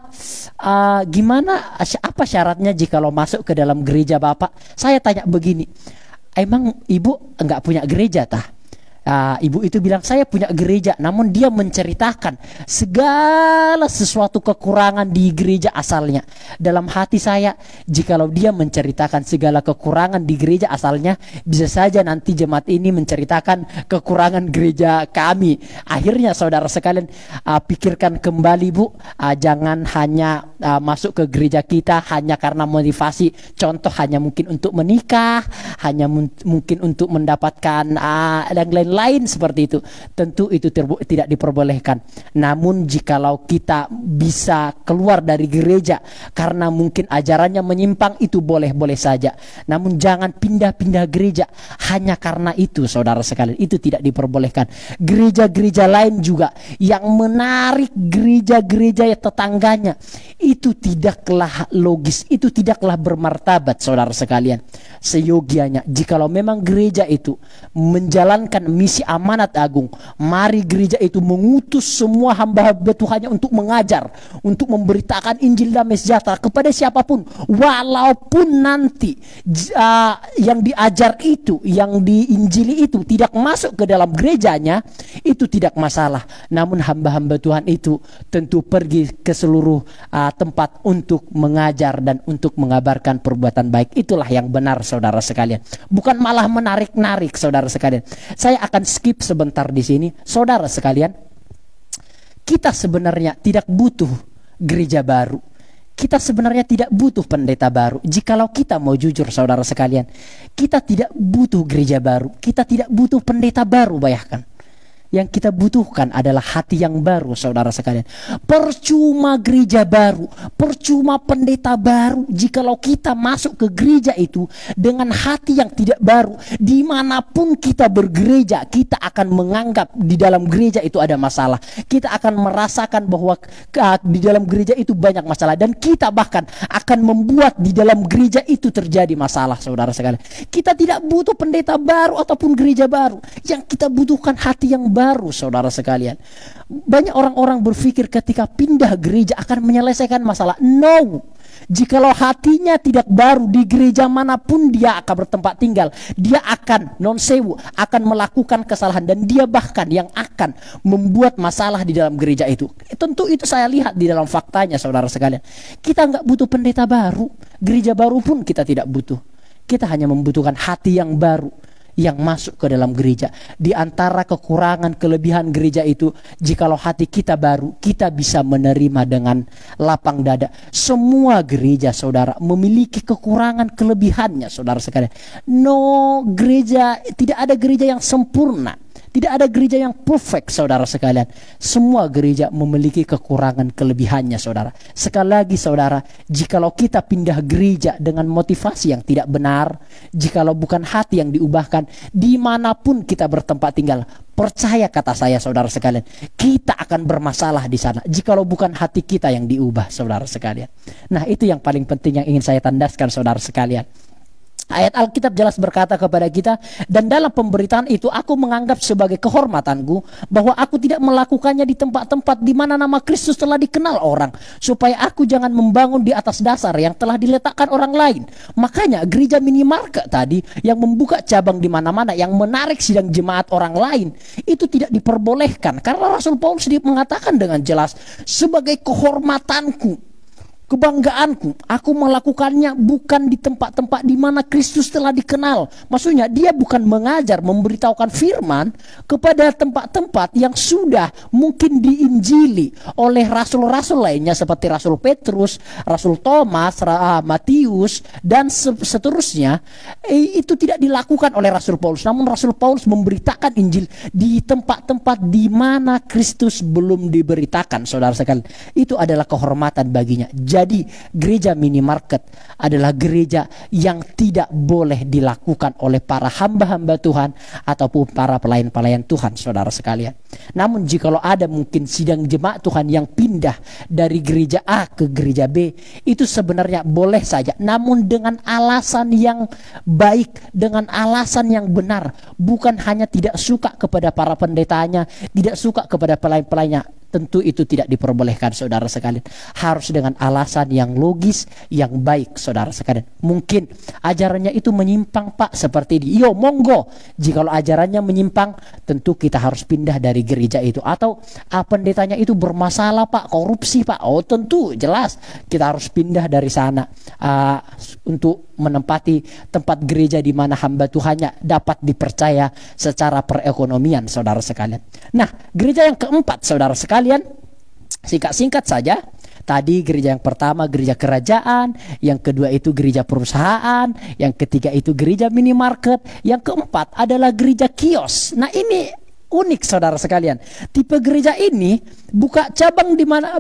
apa syaratnya jikalau masuk ke dalam gereja Bapak? Saya tanya begini, emang ibu enggak punya gereja tah? Ibu itu bilang, saya punya gereja, namun dia menceritakan segala sesuatu kekurangan di gereja asalnya. Dalam hati saya, jikalau dia menceritakan segala kekurangan di gereja asalnya, bisa saja nanti jemaat ini menceritakan kekurangan gereja kami. Akhirnya saudara sekalian, pikirkan kembali Bu, jangan hanya masuk ke gereja kita hanya karena motivasi, contoh hanya mungkin untuk menikah, hanya mungkin untuk mendapatkan dan lain-lain seperti itu. Tentu itu tidak diperbolehkan. Namun jikalau kita bisa keluar dari gereja karena mungkin ajarannya menyimpang, itu boleh-boleh saja. Namun jangan pindah-pindah gereja hanya karena itu, saudara sekalian. Itu tidak diperbolehkan. Gereja-gereja lain juga yang menarik gereja-gereja tetangganya, itu tidaklah logis, itu tidaklah bermartabat, saudara sekalian. Seyogianya, jikalau memang gereja itu menjalankan misi amanat agung, mari gereja itu mengutus semua hamba-hamba Tuhannya untuk mengajar, untuk memberitakan Injil damai sejahtera kepada siapapun, walaupun nanti yang diajar itu, yang diinjili itu tidak masuk ke dalam gerejanya, itu tidak masalah. Namun hamba-hamba Tuhan itu tentu pergi ke seluruh tempat untuk mengajar dan untuk mengabarkan perbuatan baik. Itulah yang benar, saudara sekalian. Bukan malah menarik-narik, saudara sekalian. Saya akan skip sebentar di sini, saudara sekalian. Kita sebenarnya tidak butuh gereja baru. Kita sebenarnya tidak butuh pendeta baru. Jikalau kita mau jujur, saudara sekalian, kita tidak butuh gereja baru. Kita tidak butuh pendeta baru, bayangkan. Yang kita butuhkan adalah hati yang baru, saudara sekalian. Percuma gereja baru, percuma pendeta baru, jikalau kita masuk ke gereja itu dengan hati yang tidak baru. Dimanapun kita bergereja, kita akan menganggap di dalam gereja itu ada masalah. Kita akan merasakan bahwa di dalam gereja itu banyak masalah, dan kita bahkan akan membuat di dalam gereja itu terjadi masalah, saudara sekalian. Kita tidak butuh pendeta baru ataupun gereja baru. Yang kita butuhkan hati yang baru, saudara sekalian. Banyak orang-orang berpikir ketika pindah gereja akan menyelesaikan masalah. No. Jikalau hatinya tidak baru, di gereja manapun dia akan bertempat tinggal, dia akan akan melakukan kesalahan, dan dia bahkan yang akan membuat masalah di dalam gereja itu. Tentu itu saya lihat di dalam faktanya, saudara sekalian. Kita nggak butuh pendeta baru, gereja baru pun kita tidak butuh. Kita hanya membutuhkan hati yang baru yang masuk ke dalam gereja. Di antara kekurangan kelebihan gereja itu, jikalau hati kita baru, kita bisa menerima dengan lapang dada. Semua gereja, saudara, memiliki kekurangan kelebihannya, saudara sekalian. No gereja, tidak ada gereja yang sempurna. Tidak ada gereja yang perfect, saudara sekalian. Semua gereja memiliki kekurangan kelebihannya, saudara. Sekali lagi, saudara, jikalau kita pindah gereja dengan motivasi yang tidak benar, jikalau bukan hati yang diubahkan, dimanapun kita bertempat tinggal, percaya kata saya, saudara sekalian, kita akan bermasalah di sana jikalau bukan hati kita yang diubah, saudara sekalian. Nah, itu yang paling penting yang ingin saya tandaskan, saudara sekalian. Ayat Alkitab jelas berkata kepada kita, dan dalam pemberitaan itu aku menganggap sebagai kehormatanku bahwa aku tidak melakukannya di tempat-tempat di mana nama Kristus telah dikenal orang, supaya aku jangan membangun di atas dasar yang telah diletakkan orang lain. Makanya gereja minimarket tadi yang membuka cabang di mana-mana, yang menarik sidang jemaat orang lain, itu tidak diperbolehkan, karena Rasul Paulus mengatakan dengan jelas, sebagai kehormatanku, kebanggaanku, aku melakukannya bukan di tempat-tempat di mana Kristus telah dikenal. Maksudnya dia bukan mengajar, memberitahukan firman kepada tempat-tempat yang sudah mungkin diinjili oleh rasul-rasul lainnya seperti Rasul Petrus, Rasul Thomas, Matius, dan seterusnya. Itu tidak dilakukan oleh Rasul Paulus. Namun Rasul Paulus memberitakan Injil di tempat-tempat di mana Kristus belum diberitakan, saudara sekalian. Itu adalah kehormatan baginya. Jadi gereja minimarket adalah gereja yang tidak boleh dilakukan oleh para hamba-hamba Tuhan ataupun para pelayan-pelayan Tuhan, saudara sekalian. Namun jikalau ada mungkin sidang jemaat Tuhan yang pindah dari gereja A ke gereja B, itu sebenarnya boleh saja, namun dengan alasan yang baik, dengan alasan yang benar. Bukan hanya tidak suka kepada para pendetanya, tidak suka kepada pelayan-pelayannya. tentu itu tidak diperbolehkan saudara sekalian. Harus dengan alasan yang logis, yang baik saudara sekalian. Mungkin ajarannya itu menyimpang Pak seperti ini. Yo monggo, jikalau ajarannya menyimpang tentu kita harus pindah dari gereja itu. Atau pendetanya itu bermasalah Pak, korupsi Pak, oh tentu jelas kita harus pindah dari sana untuk menempati tempat gereja di mana hamba Tuhannya dapat dipercaya secara perekonomian saudara sekalian. Nah, gereja yang keempat saudara sekalian, singkat-singkat saja. Tadi gereja yang pertama gereja kerajaan, yang kedua itu gereja perusahaan, yang ketiga itu gereja minimarket, yang keempat adalah gereja kios. Nah, ini unik saudara sekalian. Tipe gereja ini buka cabang di mana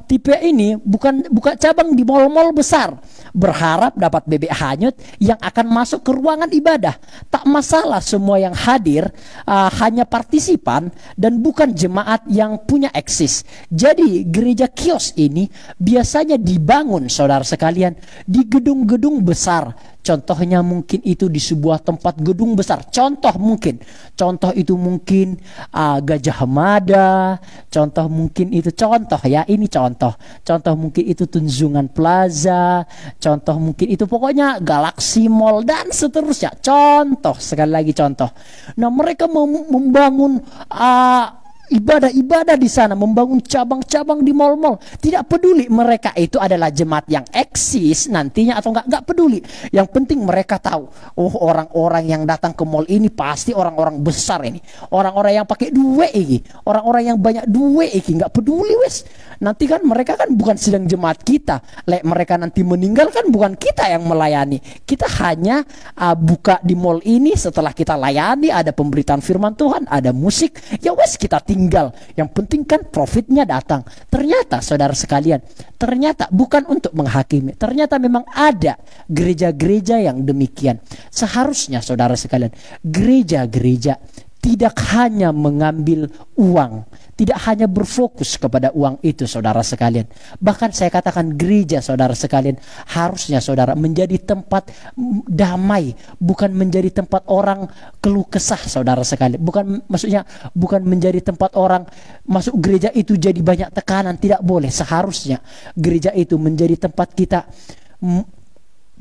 tipe ini buka cabang di mal-mal besar. Berharap dapat bebek hanyut yang akan masuk ke ruangan ibadah. Tak masalah semua yang hadir hanya partisipan dan bukan jemaat yang punya eksis. Jadi gereja kios ini biasanya dibangun saudara sekalian di gedung-gedung besar. Contohnya mungkin itu di sebuah tempat gedung besar. Contoh itu mungkin Gajah Mada. Contoh mungkin itu contoh mungkin itu Tunjungan Plaza. Contoh mungkin itu pokoknya Galaxy Mall dan seterusnya. Sekali lagi contoh. Nah, mereka membangun ibadah-ibadah di sana, membangun cabang-cabang di mal-mal. Tidak peduli mereka itu adalah jemaat yang eksis nantinya atau enggak peduli. Yang penting mereka tahu, oh orang-orang yang datang ke mal ini pasti orang-orang besar ini. Orang-orang yang pakai duit ini, orang-orang yang banyak duit ini, enggak peduli wes. Nanti kan mereka kan bukan sedang jemaat kita. Mereka nanti meninggal kan bukan kita yang melayani. Kita hanya buka di mal ini, setelah kita layani ada pemberitaan firman Tuhan, ada musik, ya wes kita tinggal. Yang penting kan profitnya datang. Ternyata saudara sekalian, ternyata bukan untuk menghakimi, ternyata memang ada gereja-gereja yang demikian. Seharusnya saudara sekalian, gereja-gereja tidak hanya mengambil uang, tidak hanya berfokus kepada uang itu saudara sekalian. Bahkan saya katakan gereja saudara sekalian harusnya saudara menjadi tempat damai, bukan menjadi tempat orang keluh kesah saudara sekalian. Bukan menjadi tempat orang masuk gereja itu jadi banyak tekanan, tidak boleh. Seharusnya gereja itu menjadi tempat kita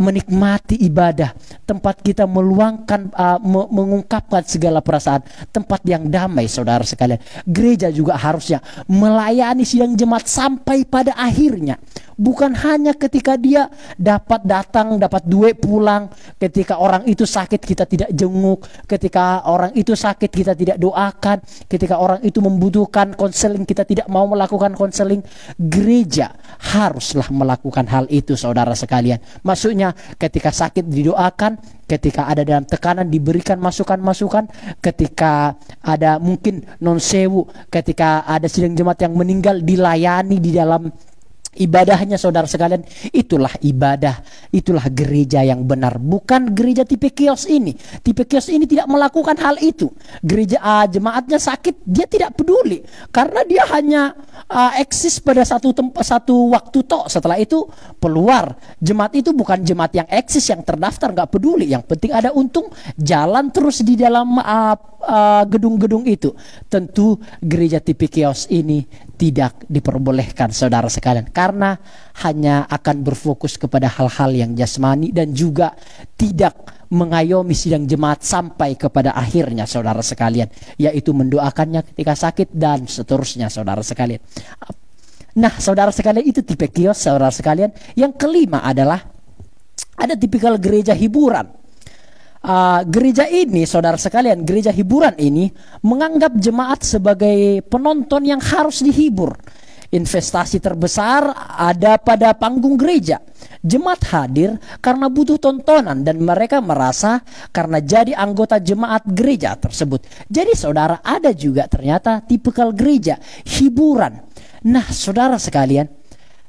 menikmati ibadah, tempat kita meluangkan, mengungkapkan segala perasaan, tempat yang damai saudara sekalian. Gereja juga harusnya melayani sidang jemaat sampai pada akhirnya. Bukan hanya ketika dia dapat datang, dapat duit pulang. Ketika orang itu sakit kita tidak jenguk. Ketika orang itu sakit kita tidak doakan. Ketika orang itu membutuhkan konseling kita tidak mau melakukan konseling. Gereja haruslah melakukan hal itu saudara sekalian. Maksudnya ketika sakit didoakan, ketika ada dalam tekanan diberikan masukan-masukan, ketika ada mungkin non sewu, ketika ada sidang jemaat yang meninggal dilayani di dalam ibadahnya saudara sekalian. Itulah ibadah, itulah gereja yang benar. Bukan gereja tipe kios ini. Tipe kios ini tidak melakukan hal itu. Gereja jemaatnya sakit, dia tidak peduli karena dia hanya eksis pada satu waktu tok. Setelah itu keluar. Jemaat itu bukan jemaat yang eksis, yang terdaftar, nggak peduli. Yang penting ada untung, jalan terus di dalam gedung-gedung itu. Tentu gereja tipe kios ini tidak diperbolehkan saudara sekalian, karena hanya akan berfokus kepada hal-hal yang jasmani dan juga tidak mengayomi sidang jemaat sampai kepada akhirnya saudara sekalian, yaitu mendoakannya ketika sakit dan seterusnya saudara sekalian. Nah saudara sekalian, itu tipe kios saudara sekalian. Yang kelima adalah ada tipikal gereja hiburan. Gereja ini saudara sekalian, gereja hiburan ini menganggap jemaat sebagai penonton yang harus dihibur. Investasi terbesar ada pada panggung gereja. Jemaat hadir karena butuh tontonan dan mereka merasa karena jadi anggota jemaat gereja tersebut. Jadi saudara, ada juga ternyata tipikal gereja hiburan. Nah saudara sekalian,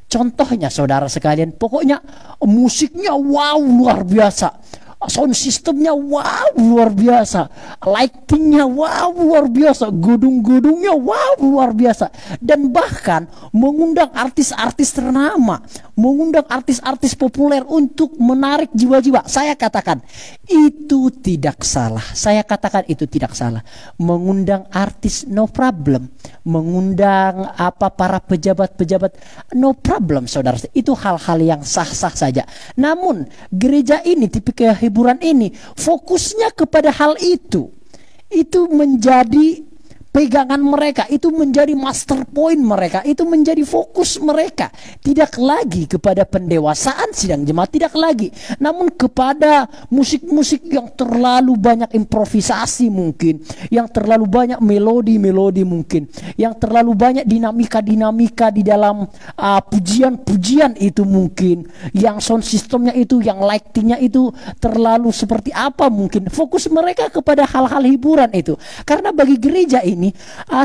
contohnya saudara sekalian, pokoknya musiknya wow luar biasa. sound systemnya wow luar biasa, lightingnya wow luar biasa, gedung-gedungnya wow luar biasa, dan bahkan mengundang artis-artis ternama, mengundang artis-artis populer untuk menarik jiwa-jiwa. Saya katakan itu tidak salah. Saya katakan itu tidak salah. Mengundang artis no problem, mengundang para pejabat-pejabat no problem, saudara. Itu hal-hal yang sah-sah saja. Namun gereja ini, tipikal hiburan ini, fokusnya kepada hal itu menjadi pegangan mereka, itu menjadi master point mereka, itu menjadi fokus mereka. Tidak lagi kepada pendewasaan sidang jemaat, tidak lagi, namun kepada musik-musik yang terlalu banyak improvisasi mungkin, yang terlalu banyak melodi-melodi mungkin, yang terlalu banyak dinamika-dinamika di dalam pujian-pujian itu mungkin, yang sound systemnya itu, yang lightingnya itu terlalu seperti apa mungkin. Fokus mereka kepada hal-hal hiburan itu. Karena bagi gereja ini,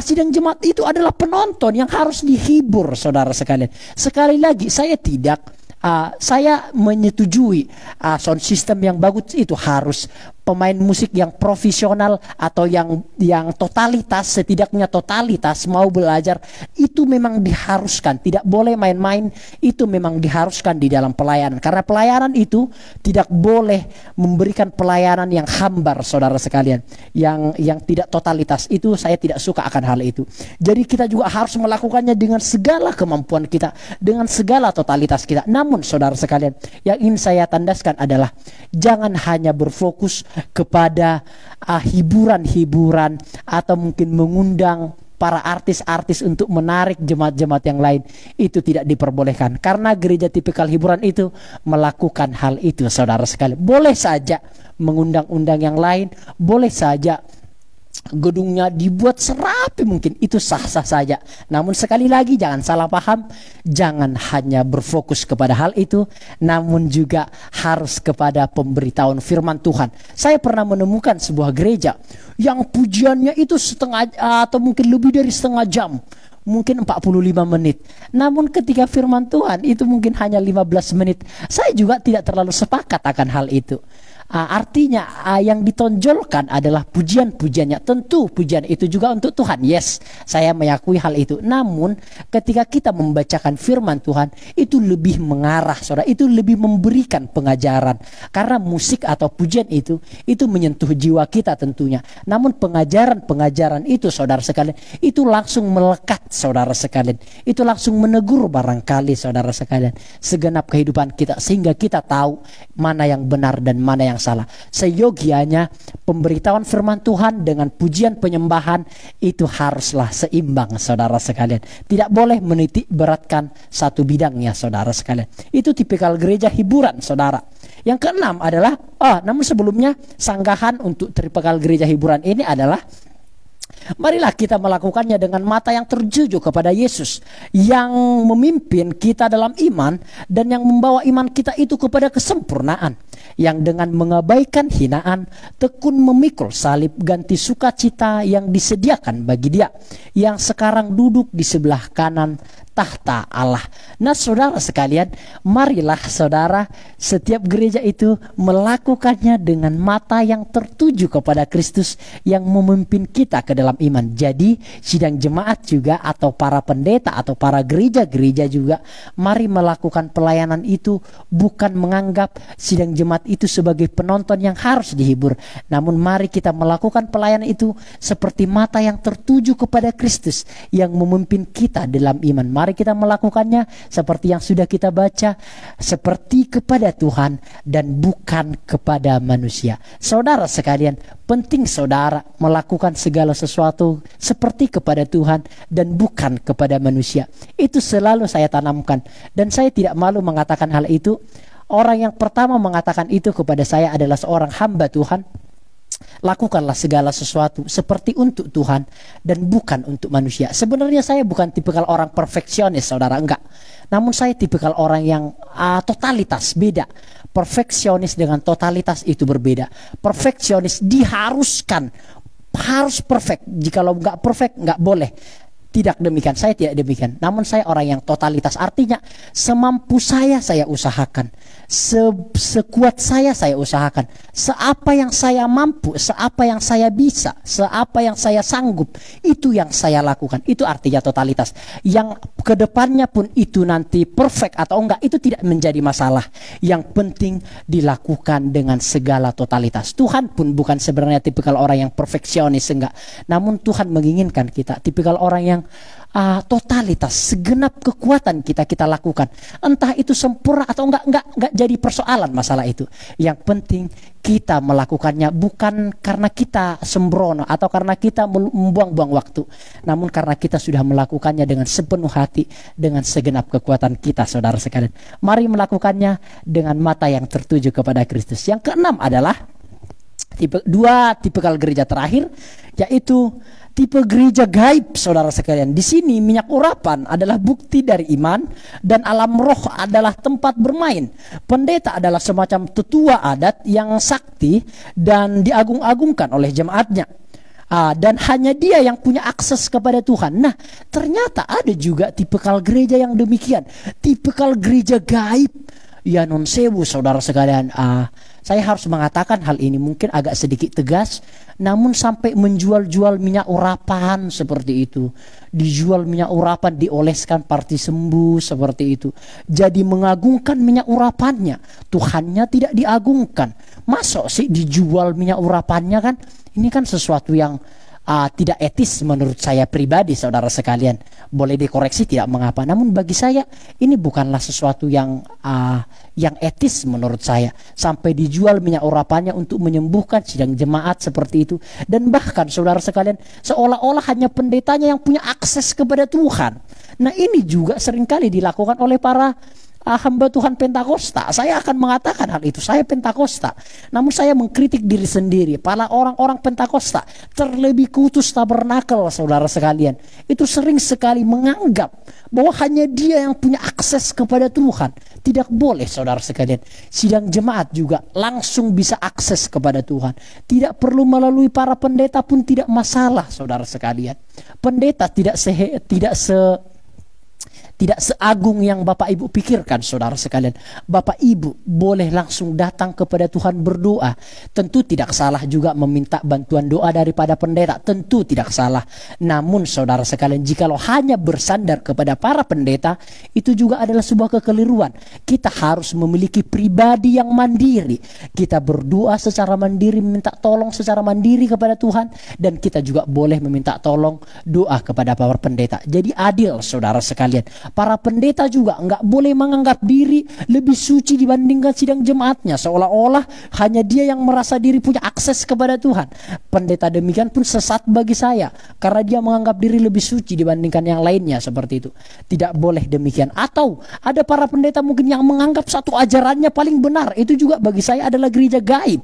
sidang jemaat itu adalah penonton yang harus dihibur, saudara sekalian. Sekali lagi, saya menyetujui sound system yang bagus itu harus pemain musik yang profesional atau yang totalitas, setidaknya totalitas mau belajar, itu memang diharuskan. Tidak boleh main-main, itu memang diharuskan di dalam pelayanan. Karena pelayanan itu tidak boleh memberikan pelayanan yang hambar, saudara sekalian, yang tidak totalitas. Itu saya tidak suka akan hal itu. Jadi kita juga harus melakukannya dengan segala kemampuan kita, dengan segala totalitas kita. Namun saudara sekalian, yang ingin saya tandaskan adalah jangan hanya berfokus kepada hiburan-hiburan atau mungkin mengundang para artis-artis untuk menarik jemaat-jemaat yang lain. Itu tidak diperbolehkan, karena gereja tipikal hiburan itu melakukan hal itu, saudara sekalian. Boleh saja mengundang-undang yang lain, boleh saja gedungnya dibuat serapi mungkin, itu sah-sah saja. Namun sekali lagi jangan salah paham, jangan hanya berfokus kepada hal itu, namun juga harus kepada pemberitahuan firman Tuhan. Saya pernah menemukan sebuah gereja yang pujiannya itu setengah atau mungkin lebih dari setengah jam, mungkin 45 menit. Namun ketika firman Tuhan itu mungkin hanya 15 menit. Saya juga tidak terlalu sepakat akan hal itu. Artinya yang ditonjolkan adalah pujian-pujiannya. Tentu pujian itu juga untuk Tuhan. Yes, saya meyakui hal itu. Namun ketika kita membacakan firman Tuhan, itu lebih mengarah, saudara. Itu lebih memberikan pengajaran. Karena musik atau pujian itu menyentuh jiwa kita tentunya. Namun pengajaran-pengajaran itu, saudara sekalian, itu langsung melekat, saudara sekalian. Itu langsung menegur barangkali, saudara sekalian, segenap kehidupan kita, sehingga kita tahu mana yang benar dan mana yang salah. Seyogianya pemberitahuan firman Tuhan dengan pujian penyembahan itu haruslah seimbang, saudara sekalian. Tidak boleh menitik beratkan satu bidangnya, saudara sekalian. Itu tipikal gereja hiburan, saudara. Yang keenam adalah, namun sebelumnya sanggahan untuk tipikal gereja hiburan ini adalah, marilah kita melakukannya dengan mata yang tertuju kepada Yesus, yang memimpin kita dalam iman dan yang membawa iman kita itu kepada kesempurnaan, yang dengan mengabaikan hinaan tekun memikul salib ganti sukacita yang disediakan bagi Dia yang sekarang duduk di sebelah kanan tahta Allah. Nah, saudara sekalian, marilah saudara, setiap gereja itu melakukannya dengan mata yang tertuju kepada Kristus yang memimpin kita ke dalam iman. Jadi sidang jemaat juga, atau para pendeta atau para gereja-gereja juga, mari melakukan pelayanan itu bukan menganggap sidang jemaat itu sebagai penonton yang harus dihibur. Namun mari kita melakukan pelayanan itu seperti mata yang tertuju kepada Kristus yang memimpin kita dalam iman. Mari kita melakukannya seperti yang sudah kita baca, seperti kepada Tuhan dan bukan kepada manusia. Saudara sekalian, penting saudara melakukan segala sesuatu seperti kepada Tuhan dan bukan kepada manusia. Itu selalu saya tanamkan, dan saya tidak malu mengatakan hal itu. Orang yang pertama mengatakan itu kepada saya adalah seorang hamba Tuhan. Lakukanlah segala sesuatu seperti untuk Tuhan dan bukan untuk manusia. Sebenarnya saya bukan tipikal orang perfeksionis, saudara, enggak. Namun saya tipikal orang yang totalitas, beda. Perfeksionis dengan totalitas itu berbeda. Perfeksionis diharuskan, harus perfect. Jikalau enggak perfect, enggak boleh. Tidak demikian, saya tidak demikian. Namun saya orang yang totalitas, artinya semampu saya usahakan. Sekuat saya usahakan. Seapa yang saya mampu, seapa yang saya bisa, seapa yang saya sanggup, itu yang saya lakukan. Itu artinya totalitas. Yang kedepannya pun itu nanti perfect atau enggak, itu tidak menjadi masalah. Yang penting dilakukan dengan segala totalitas. Tuhan pun bukan sebenarnya tipikal orang yang perfeksionis, enggak. Namun Tuhan menginginkan kita tipikal orang yang totalitas, segenap kekuatan kita lakukan. Entah itu sempurna atau enggak jadi persoalan masalah itu. Yang penting kita melakukannya bukan karena kita sembrono atau karena kita membuang-buang waktu, namun karena kita sudah melakukannya dengan sepenuh hati, dengan segenap kekuatan kita, saudara sekalian. Mari melakukannya dengan mata yang tertuju kepada Kristus. Yang keenam adalah dua tipikal gereja terakhir, yaitu tipe gereja gaib, saudara sekalian. Di sini minyak urapan adalah bukti dari iman dan alam roh adalah tempat bermain. Pendeta adalah semacam tetua adat yang sakti dan diagung-agungkan oleh jemaatnya. Dan hanya dia yang punya akses kepada Tuhan. Nah, ternyata ada juga tipikal gereja yang demikian, tipikal gereja gaib. Ya non sewu, saudara sekalian. Saya harus mengatakan hal ini mungkin agak sedikit tegas, namun sampai menjual-jual minyak urapan seperti itu. Dijual minyak urapan, dioleskan parti sembuh seperti itu. Jadi mengagungkan minyak urapannya, Tuhannya tidak diagungkan. Masuk sih dijual minyak urapannya kan? Ini kan sesuatu yang tidak etis menurut saya pribadi, saudara sekalian. Boleh dikoreksi, tidak mengapa. Namun bagi saya ini bukanlah sesuatu yang etis menurut saya. Sampai dijual minyak urapannya untuk menyembuhkan sidang jemaat seperti itu. Dan bahkan saudara sekalian, seolah-olah hanya pendetanya yang punya akses kepada Tuhan. Nah, ini juga seringkali dilakukan oleh para hamba Tuhan Pentakosta. Saya akan mengatakan hal itu. Saya Pentakosta, namun saya mengkritik diri sendiri. Para orang-orang Pentakosta, terlebih Kutus Tabernakel, saudara sekalian, itu sering sekali menganggap bahwa hanya dia yang punya akses kepada Tuhan. Tidak boleh, saudara sekalian. Sidang jemaat juga langsung bisa akses kepada Tuhan. Tidak perlu melalui para pendeta pun tidak masalah, saudara sekalian. Pendeta tidak seagung yang Bapak Ibu pikirkan, saudara sekalian. Bapak Ibu boleh langsung datang kepada Tuhan berdoa. Tentu tidak salah juga meminta bantuan doa daripada pendeta, tentu tidak salah. Namun saudara sekalian, jikalau hanya bersandar kepada para pendeta, itu juga adalah sebuah kekeliruan. Kita harus memiliki pribadi yang mandiri. Kita berdoa secara mandiri, meminta tolong secara mandiri kepada Tuhan, dan kita juga boleh meminta tolong doa kepada para pendeta. Jadi adil, saudara sekalian. Para pendeta juga enggak boleh menganggap diri lebih suci dibandingkan sidang jemaatnya, seolah-olah hanya dia yang merasa diri punya akses kepada Tuhan. Pendeta demikian pun sesat bagi saya, karena dia menganggap diri lebih suci dibandingkan yang lainnya, seperti itu. Tidak boleh demikian. Atau ada para pendeta mungkin yang menganggap satu ajarannya paling benar. Itu juga bagi saya adalah gereja gaib,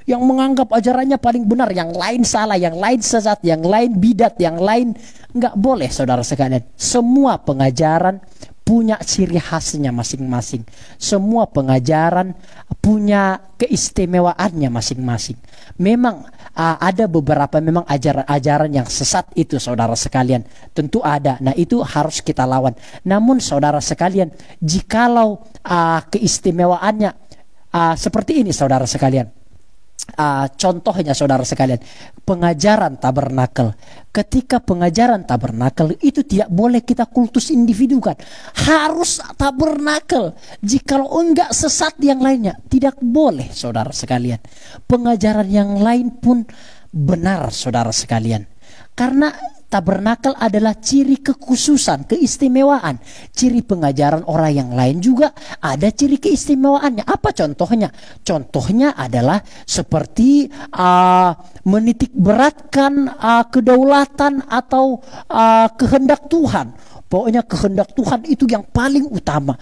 yang menganggap ajarannya paling benar, yang lain salah, yang lain sesat, yang lain bidat, yang lain enggak boleh, saudara sekalian. Semua pengajaran punya ciri khasnya masing-masing. Semua pengajaran punya keistimewaannya masing-masing. Memang ada beberapa memang ajaran-ajaran yang sesat itu, saudara sekalian. Tentu ada. Nah, itu harus kita lawan. Namun saudara sekalian, jikalau keistimewaannya seperti ini, saudara sekalian. Contohnya, saudara sekalian, pengajaran tabernakel. Ketika pengajaran tabernakel itu tidak boleh kita kultus individu kan, harus tabernakel. Jikalau enggak sesat yang lainnya, tidak boleh, saudara sekalian. Pengajaran yang lain pun benar, saudara sekalian, karena tabernakel adalah ciri kekhususan, keistimewaan. Ciri pengajaran orang yang lain juga ada ciri keistimewaannya. Apa contohnya? Contohnya adalah seperti menitik beratkan kedaulatan atau kehendak Tuhan. Pokoknya kehendak Tuhan itu yang paling utama,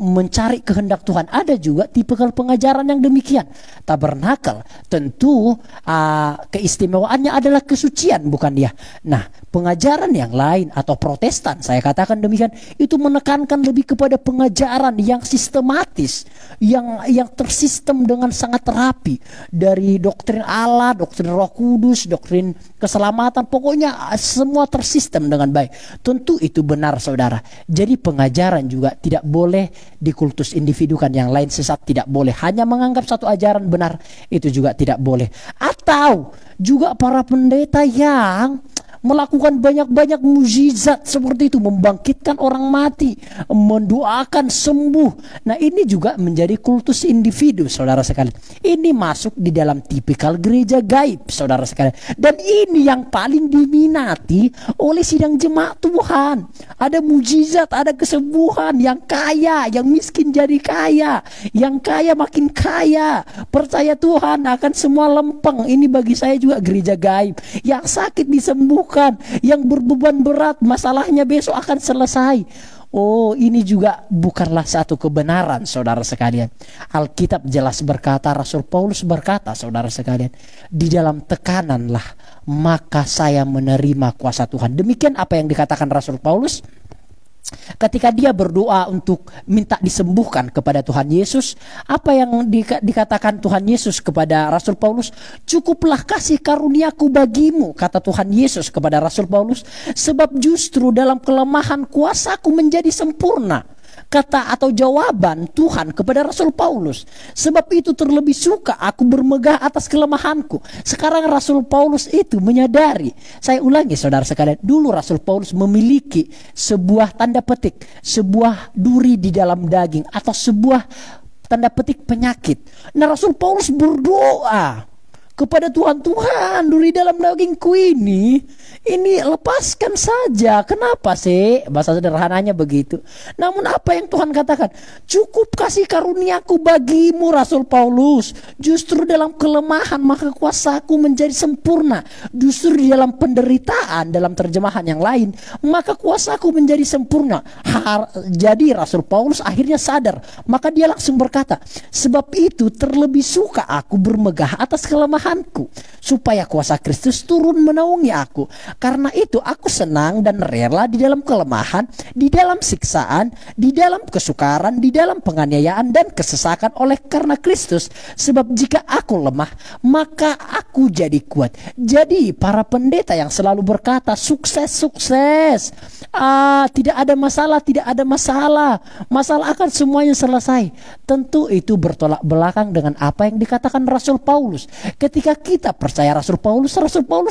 mencari kehendak Tuhan. Ada juga tipikal pengajaran yang demikian. Tabernakel tentu keistimewaannya adalah kesucian, bukan dia. Nah, pengajaran yang lain atau Protestan, saya katakan demikian, itu menekankan lebih kepada pengajaran yang sistematis. sistematis, yang tersistem dengan sangat rapi, dari doktrin Allah, doktrin Roh Kudus, doktrin keselamatan, pokoknya semua tersistem dengan baik. Tentu itu benar saudara. Jadi pengajaran juga tidak boleh dikultus individukan, yang lain sesat tidak boleh. Hanya menganggap satu ajaran benar itu juga tidak boleh. Atau juga para pendeta yang melakukan banyak-banyak mukjizat seperti itu, membangkitkan orang mati, mendoakan sembuh. Nah, ini juga menjadi kultus individu, saudara sekalian. Ini masuk di dalam tipikal gereja gaib, saudara sekalian. Dan ini yang paling diminati oleh sidang jemaat Tuhan. Ada mukjizat, ada kesembuhan, yang kaya, yang miskin jadi kaya, yang kaya makin kaya. Percaya Tuhan akan semua lempeng. Ini bagi saya juga gereja gaib. Yang sakit disembuhkan, yang berbeban berat masalahnya besok akan selesai. Oh, ini juga bukanlah satu kebenaran, saudara sekalian. Alkitab jelas berkata, Rasul Paulus berkata, saudara sekalian, di dalam tekananlah maka saya menerima kuasa Tuhan. Demikian apa yang dikatakan Rasul Paulus ketika dia berdoa untuk minta disembuhkan kepada Tuhan Yesus. Apa yang dikatakan Tuhan Yesus kepada Rasul Paulus? Cukuplah kasih karuniaku bagimu, kata Tuhan Yesus kepada Rasul Paulus, sebab justru dalam kelemahan kuasaku menjadi sempurna. Kata atau jawaban Tuhan kepada Rasul Paulus. Sebab itu terlebih suka aku bermegah atas kelemahanku. Sekarang Rasul Paulus itu menyadari. Saya ulangi saudara sekalian. Dulu Rasul Paulus memiliki sebuah tanda petik, sebuah duri di dalam daging, atau sebuah tanda petik penyakit. Nah, Rasul Paulus berdoa kepada Tuhan, Tuhan, duri dalam dagingku ini lepaskan saja. Kenapa sih? Bahasa sederhananya begitu. Namun apa yang Tuhan katakan? Cukup kasih karuniaku bagimu, Rasul Paulus. Justru dalam kelemahan maka kuasaku menjadi sempurna. Justru di dalam penderitaan, dalam terjemahan yang lain, maka kuasaku menjadi sempurna. Jadi Rasul Paulus akhirnya sadar. Maka dia langsung berkata, sebab itu terlebih suka aku bermegah atas kelemahanku, supaya kuasa Kristus turun menaungi aku. Karena itu aku senang dan rela di dalam kelemahan, di dalam siksaan, di dalam kesukaran, di dalam penganiayaan dan kesesakan oleh karena Kristus. Sebab jika aku lemah, maka aku jadi kuat. Jadi para pendeta yang selalu berkata sukses, sukses, tidak ada masalah, tidak ada masalah, masalah akan semuanya selesai, tentu itu bertolak belakang dengan apa yang dikatakan Rasul Paulus. Ketika kita percaya Rasul Paulus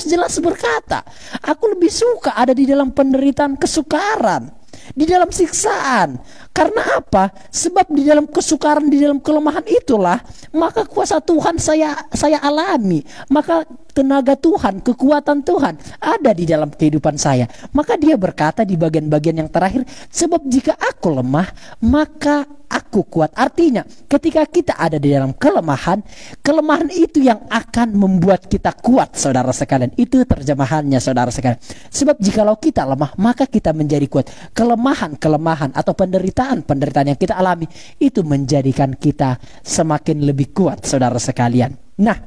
jelas berkata, aku lebih suka ada di dalam penderitaan kesukaran, di dalam siksaan. Karena apa? Sebab di dalam kesukaran, di dalam kelemahan itulah maka kuasa Tuhan saya alami. Maka tenaga Tuhan, kekuatan Tuhan ada di dalam kehidupan saya. Maka dia berkata di bagian-bagian yang terakhir, sebab jika aku lemah maka aku kuat. Artinya ketika kita ada di dalam kelemahan, kelemahan itu yang akan membuat kita kuat, saudara sekalian. Itu terjemahannya, saudara sekalian. Sebab jikalau kita lemah maka kita menjadi kuat. Kelemahan atau penderitaan yang kita alami itu menjadikan kita semakin lebih kuat, saudara sekalian. Nah,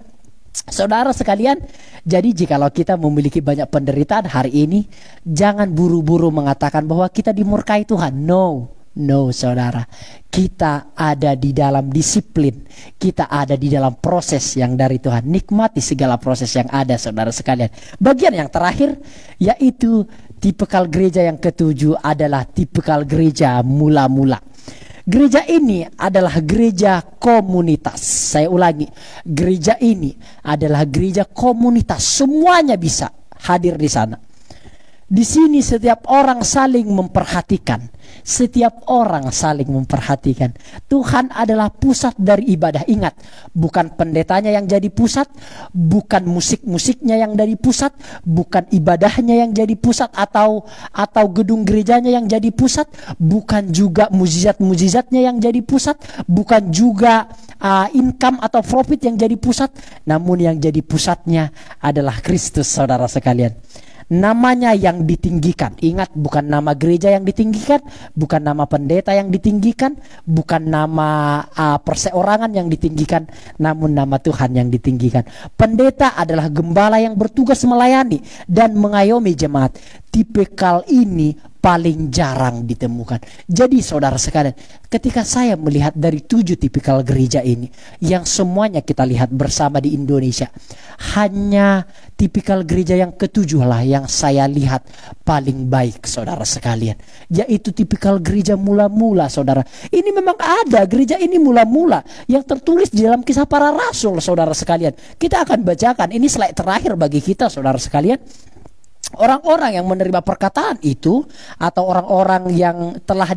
saudara sekalian, jadi jikalau kita memiliki banyak penderitaan hari ini, jangan buru-buru mengatakan bahwa kita dimurkai Tuhan. No, saudara. Kita ada di dalam disiplin. Kita ada di dalam proses yang dari Tuhan. Nikmati segala proses yang ada, saudara sekalian. Bagian yang terakhir, yaitu tipikal gereja yang ketujuh adalah tipikal gereja mula-mula. Gereja ini adalah gereja komunitas. Saya ulangi, gereja ini adalah gereja komunitas. Semuanya bisa hadir di sana. Di sini setiap orang saling memperhatikan. Setiap orang saling memperhatikan. Tuhan adalah pusat dari ibadah. Ingat, bukan pendetanya yang jadi pusat, bukan musik-musiknya yang jadi pusat, bukan ibadahnya yang jadi pusat, atau gedung gerejanya yang jadi pusat, bukan juga mujizat-mujizatnya yang jadi pusat, bukan juga income atau profit yang jadi pusat, namun yang jadi pusatnya adalah Kristus, saudara sekalian. Namanya yang ditinggikan. Ingat, bukan nama gereja yang ditinggikan, bukan nama pendeta yang ditinggikan, bukan nama perseorangan yang ditinggikan, namun nama Tuhan yang ditinggikan. Pendeta adalah gembala yang bertugas melayani dan mengayomi jemaat. Tipikal ini paling jarang ditemukan. Jadi saudara sekalian, ketika saya melihat dari 7 tipikal gereja ini, yang semuanya kita lihat bersama di Indonesia, hanya tipikal gereja yang ketujuh lah yang saya lihat paling baik, saudara sekalian, yaitu tipikal gereja mula-mula. Saudara, ini memang ada gereja ini mula-mula yang tertulis di dalam Kisah Para Rasul, saudara sekalian. Kita akan bacakan, ini slide terakhir bagi kita, saudara sekalian. Orang-orang yang menerima perkataan itu, atau orang-orang yang telah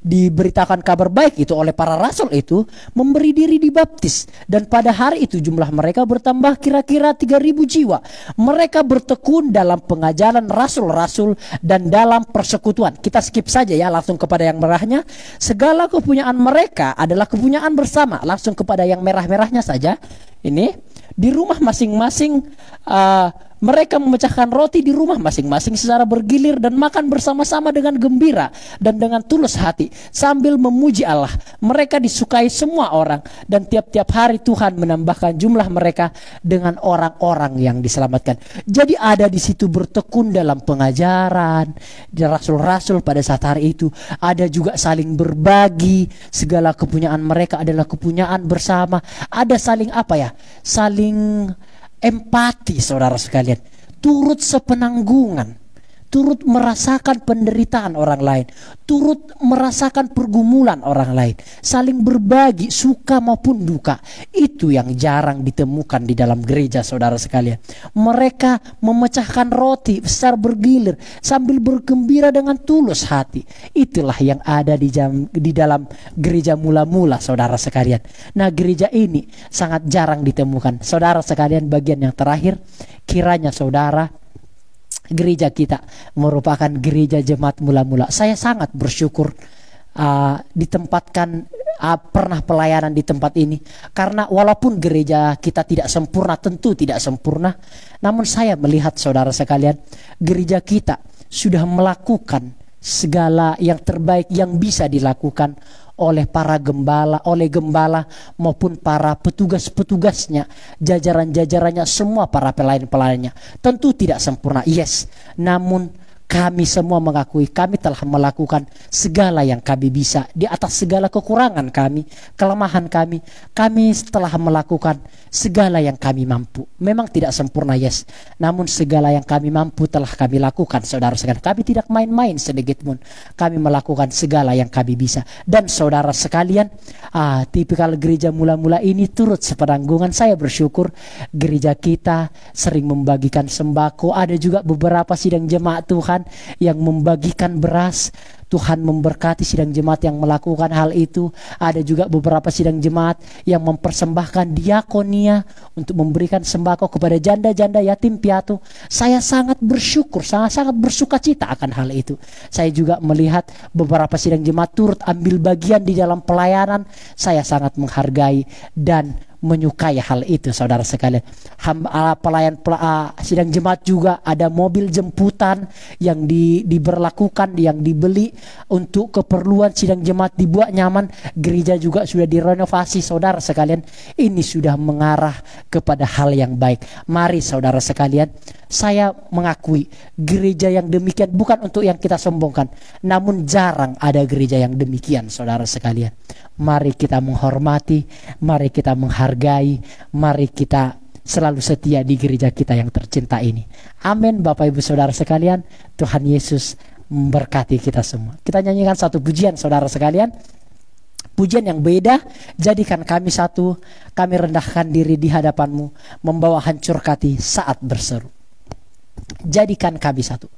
diberitakan kabar baik itu oleh para rasul itu, memberi diri dibaptis. Dan pada hari itu jumlah mereka bertambah kira-kira 3.000 jiwa. Mereka bertekun dalam pengajaran rasul-rasul dan dalam persekutuan. Kita skip saja ya, langsung kepada yang merahnya. Segala kepunyaan mereka adalah kepunyaan bersama. Langsung kepada yang merah-merahnya saja. Ini di rumah masing-masing, mereka memecahkan roti di rumah masing-masing secara bergilir dan makan bersama-sama dengan gembira dan dengan tulus hati sambil memuji Allah. Mereka disukai semua orang, dan tiap-tiap hari Tuhan menambahkan jumlah mereka dengan orang-orang yang diselamatkan. Jadi ada di situ bertekun dalam pengajaran di rasul-rasul pada saat hari itu. Ada juga saling berbagi, segala kepunyaan mereka adalah kepunyaan bersama. Ada saling saling empati, saudara sekalian, turut sepenanggungan, turut merasakan penderitaan orang lain, turut merasakan pergumulan orang lain, saling berbagi suka maupun duka. Itu yang jarang ditemukan di dalam gereja, saudara sekalian. Mereka memecahkan roti secara bergilir sambil bergembira dengan tulus hati. Itulah yang ada di dalam gereja mula-mula, saudara sekalian. Nah, gereja ini sangat jarang ditemukan, saudara sekalian. Bagian yang terakhir, kiranya saudara, gereja kita merupakan gereja jemaat mula-mula. Saya sangat bersyukur ditempatkan pernah pelayanan di tempat ini, karena walaupun gereja kita tidak sempurna, tentu tidak sempurna, namun saya melihat, saudara sekalian, gereja kita sudah melakukan segala yang terbaik yang bisa dilakukan oleh para gembala, maupun para petugas-petugasnya, jajaran-jajarannya, semua para pelayan-pelayannya. Tentu tidak sempurna, yes. Namun kami semua mengakui kami telah melakukan segala yang kami bisa di atas segala kekurangan kami, kelemahan kami. Kami telah melakukan segala yang kami mampu. Memang tidak sempurna, yes. Namun segala yang kami mampu telah kami lakukan, saudara sekalian. Kami tidak main-main sedikit pun. Kami melakukan segala yang kami bisa. Dan saudara sekalian, tipikal gereja mula-mula ini turut sepenanggungan. Saya bersyukur gereja kita sering membagikan sembako. Ada juga beberapa sidang jemaat Tuhan yang membagikan beras. Tuhan memberkati sidang jemaat yang melakukan hal itu. Ada juga beberapa sidang jemaat yang mempersembahkan diakonia untuk memberikan sembako kepada janda-janda yatim piatu. Saya sangat bersyukur, sangat bersuka cita akan hal itu. Saya juga melihat beberapa sidang jemaat turut ambil bagian di dalam pelayanan. Saya sangat menghargai dan menyukai hal itu, saudara sekalian. Sidang jemaat juga ada mobil jemputan yang diberlakukan, yang dibeli untuk keperluan sidang jemaat dibuat nyaman. Gereja juga sudah direnovasi, saudara sekalian. Ini sudah mengarah kepada hal yang baik. Mari saudara sekalian, saya mengakui gereja yang demikian bukan untuk yang kita sombongkan, namun jarang ada gereja yang demikian, saudara sekalian. Mari kita menghormati, mari kita menghargai, mari kita selalu setia di gereja kita yang tercinta ini. Amin, Bapak Ibu Saudara sekalian. Tuhan Yesus memberkati kita semua. Kita nyanyikan satu pujian, saudara sekalian. Pujian yang beda. Jadikan kami satu, kami rendahkan diri di hadapan-Mu, membawa hancur hati saat berseru. Jadikan kami satu.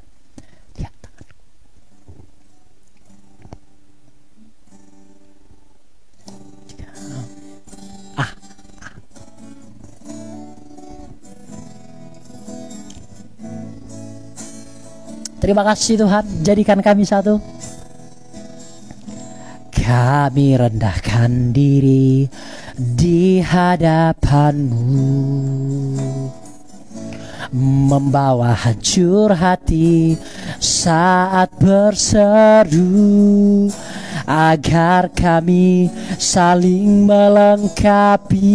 Terima kasih Tuhan, jadikan kami satu. Kami rendahkan diri di hadapan-Mu, membawa hancur hati saat berseru. agar kami saling melengkapi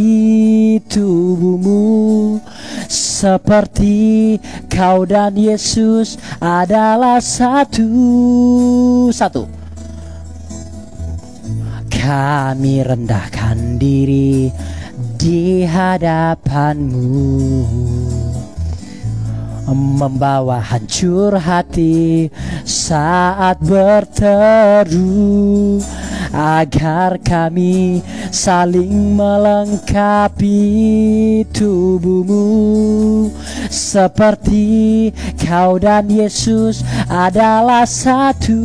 tubuhmu, seperti kau dan Yesus adalah satu. Kami rendahkan diri di hadapanmu, membawa hancur hati saat berteru, agar kami saling melengkapi tubuhmu, seperti kau dan Yesus adalah satu.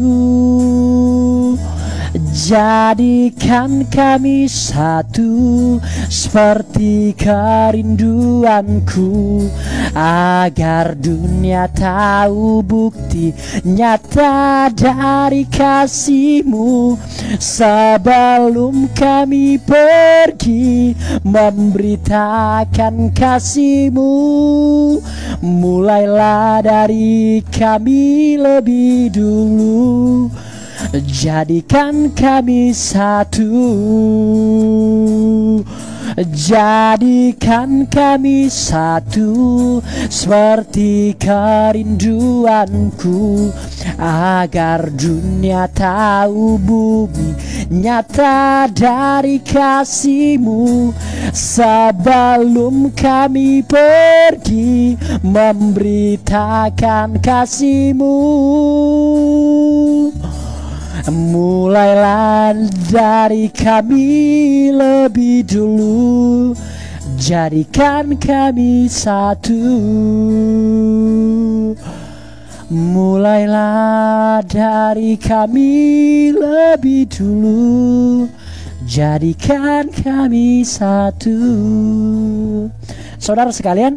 Jadikan kami satu seperti kerinduanku, agar dunia tahu bukti nyata dari kasih-Mu. Sebelum kami pergi memberitakan kasih-Mu, mulailah dari kami lebih dulu. Jadikan kami satu, jadikan kami satu seperti kerinduanku, agar dunia tahu bumi nyata dari kasih-Mu. Sebelum kami pergi memberitakan kasih-Mu, mulailah dari kami lebih dulu. Jadikan kami satu, mulailah dari kami lebih dulu. Jadikan kami satu. Saudara sekalian,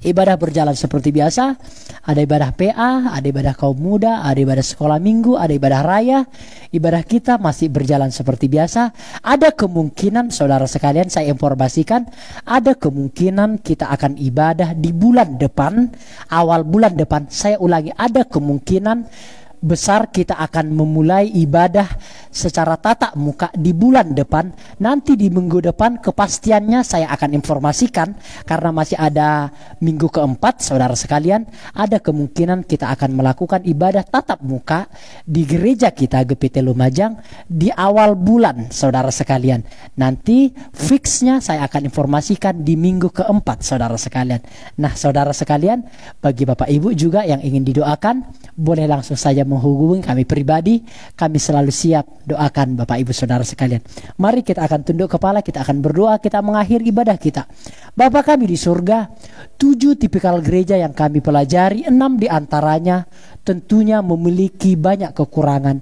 ibadah berjalan seperti biasa. Ada ibadah PA, ada ibadah kaum muda, ada ibadah sekolah minggu, ada ibadah raya. Ibadah kita masih berjalan seperti biasa. Ada kemungkinan, saudara sekalian, saya informasikan, ada kemungkinan kita akan ibadah di bulan depan, awal bulan depan. Saya ulangi, ada kemungkinan besar kita akan memulai ibadah secara tatap muka di bulan depan. Nanti di minggu depan kepastiannya saya akan informasikan, karena masih ada minggu keempat. Saudara sekalian, ada kemungkinan kita akan melakukan ibadah tatap muka di gereja kita GPT Lumajang di awal bulan. Saudara sekalian, nanti fixnya saya akan informasikan di minggu keempat, saudara sekalian. Nah, saudara sekalian, bagi Bapak Ibu juga yang ingin didoakan, boleh langsung saja menghubungi kami pribadi. Kami selalu siap doakan Bapak Ibu Saudara sekalian. Mari kita akan tunduk kepala, kita akan berdoa, kita mengakhiri ibadah kita. Bapa kami di surga, 7 tipikal gereja yang kami pelajari, 6 di antaranya tentunya memiliki banyak kekurangan.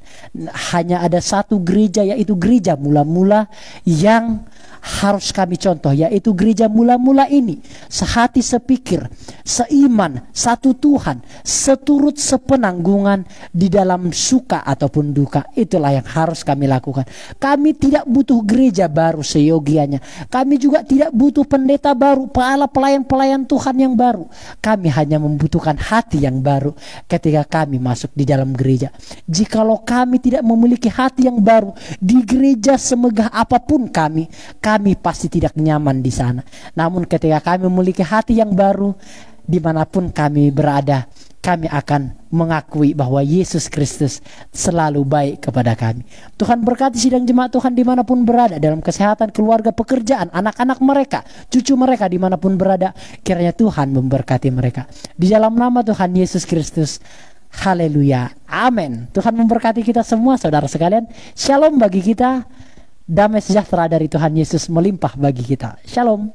Hanya ada satu gereja, yaitu gereja mula-mula yang harus kami contoh, yaitu gereja mula-mula ini sehati sepikir, seiman, satu Tuhan, seturut sepenanggungan di dalam suka ataupun duka. Itulah yang harus kami lakukan. Kami tidak butuh gereja baru seyogianya. Kami juga tidak butuh pendeta baru, pelayan-pelayan Tuhan yang baru. Kami hanya membutuhkan hati yang baru ketika kami masuk di dalam gereja. Jikalau kami tidak memiliki hati yang baru di gereja, semegah apapun kami pasti tidak nyaman di sana. Namun ketika kami memiliki hati yang baru, dimanapun kami berada, kami akan mengakui bahwa Yesus Kristus selalu baik kepada kami. Tuhan berkati sidang jemaat Tuhan dimanapun berada, dalam kesehatan, keluarga, pekerjaan, anak-anak mereka, cucu mereka dimanapun berada. Kiranya Tuhan memberkati mereka. Di dalam nama Tuhan Yesus Kristus. Haleluya. Amin. Tuhan memberkati kita semua, saudara sekalian. Shalom bagi kita. Damai sejahtera dari Tuhan Yesus melimpah bagi kita. Shalom.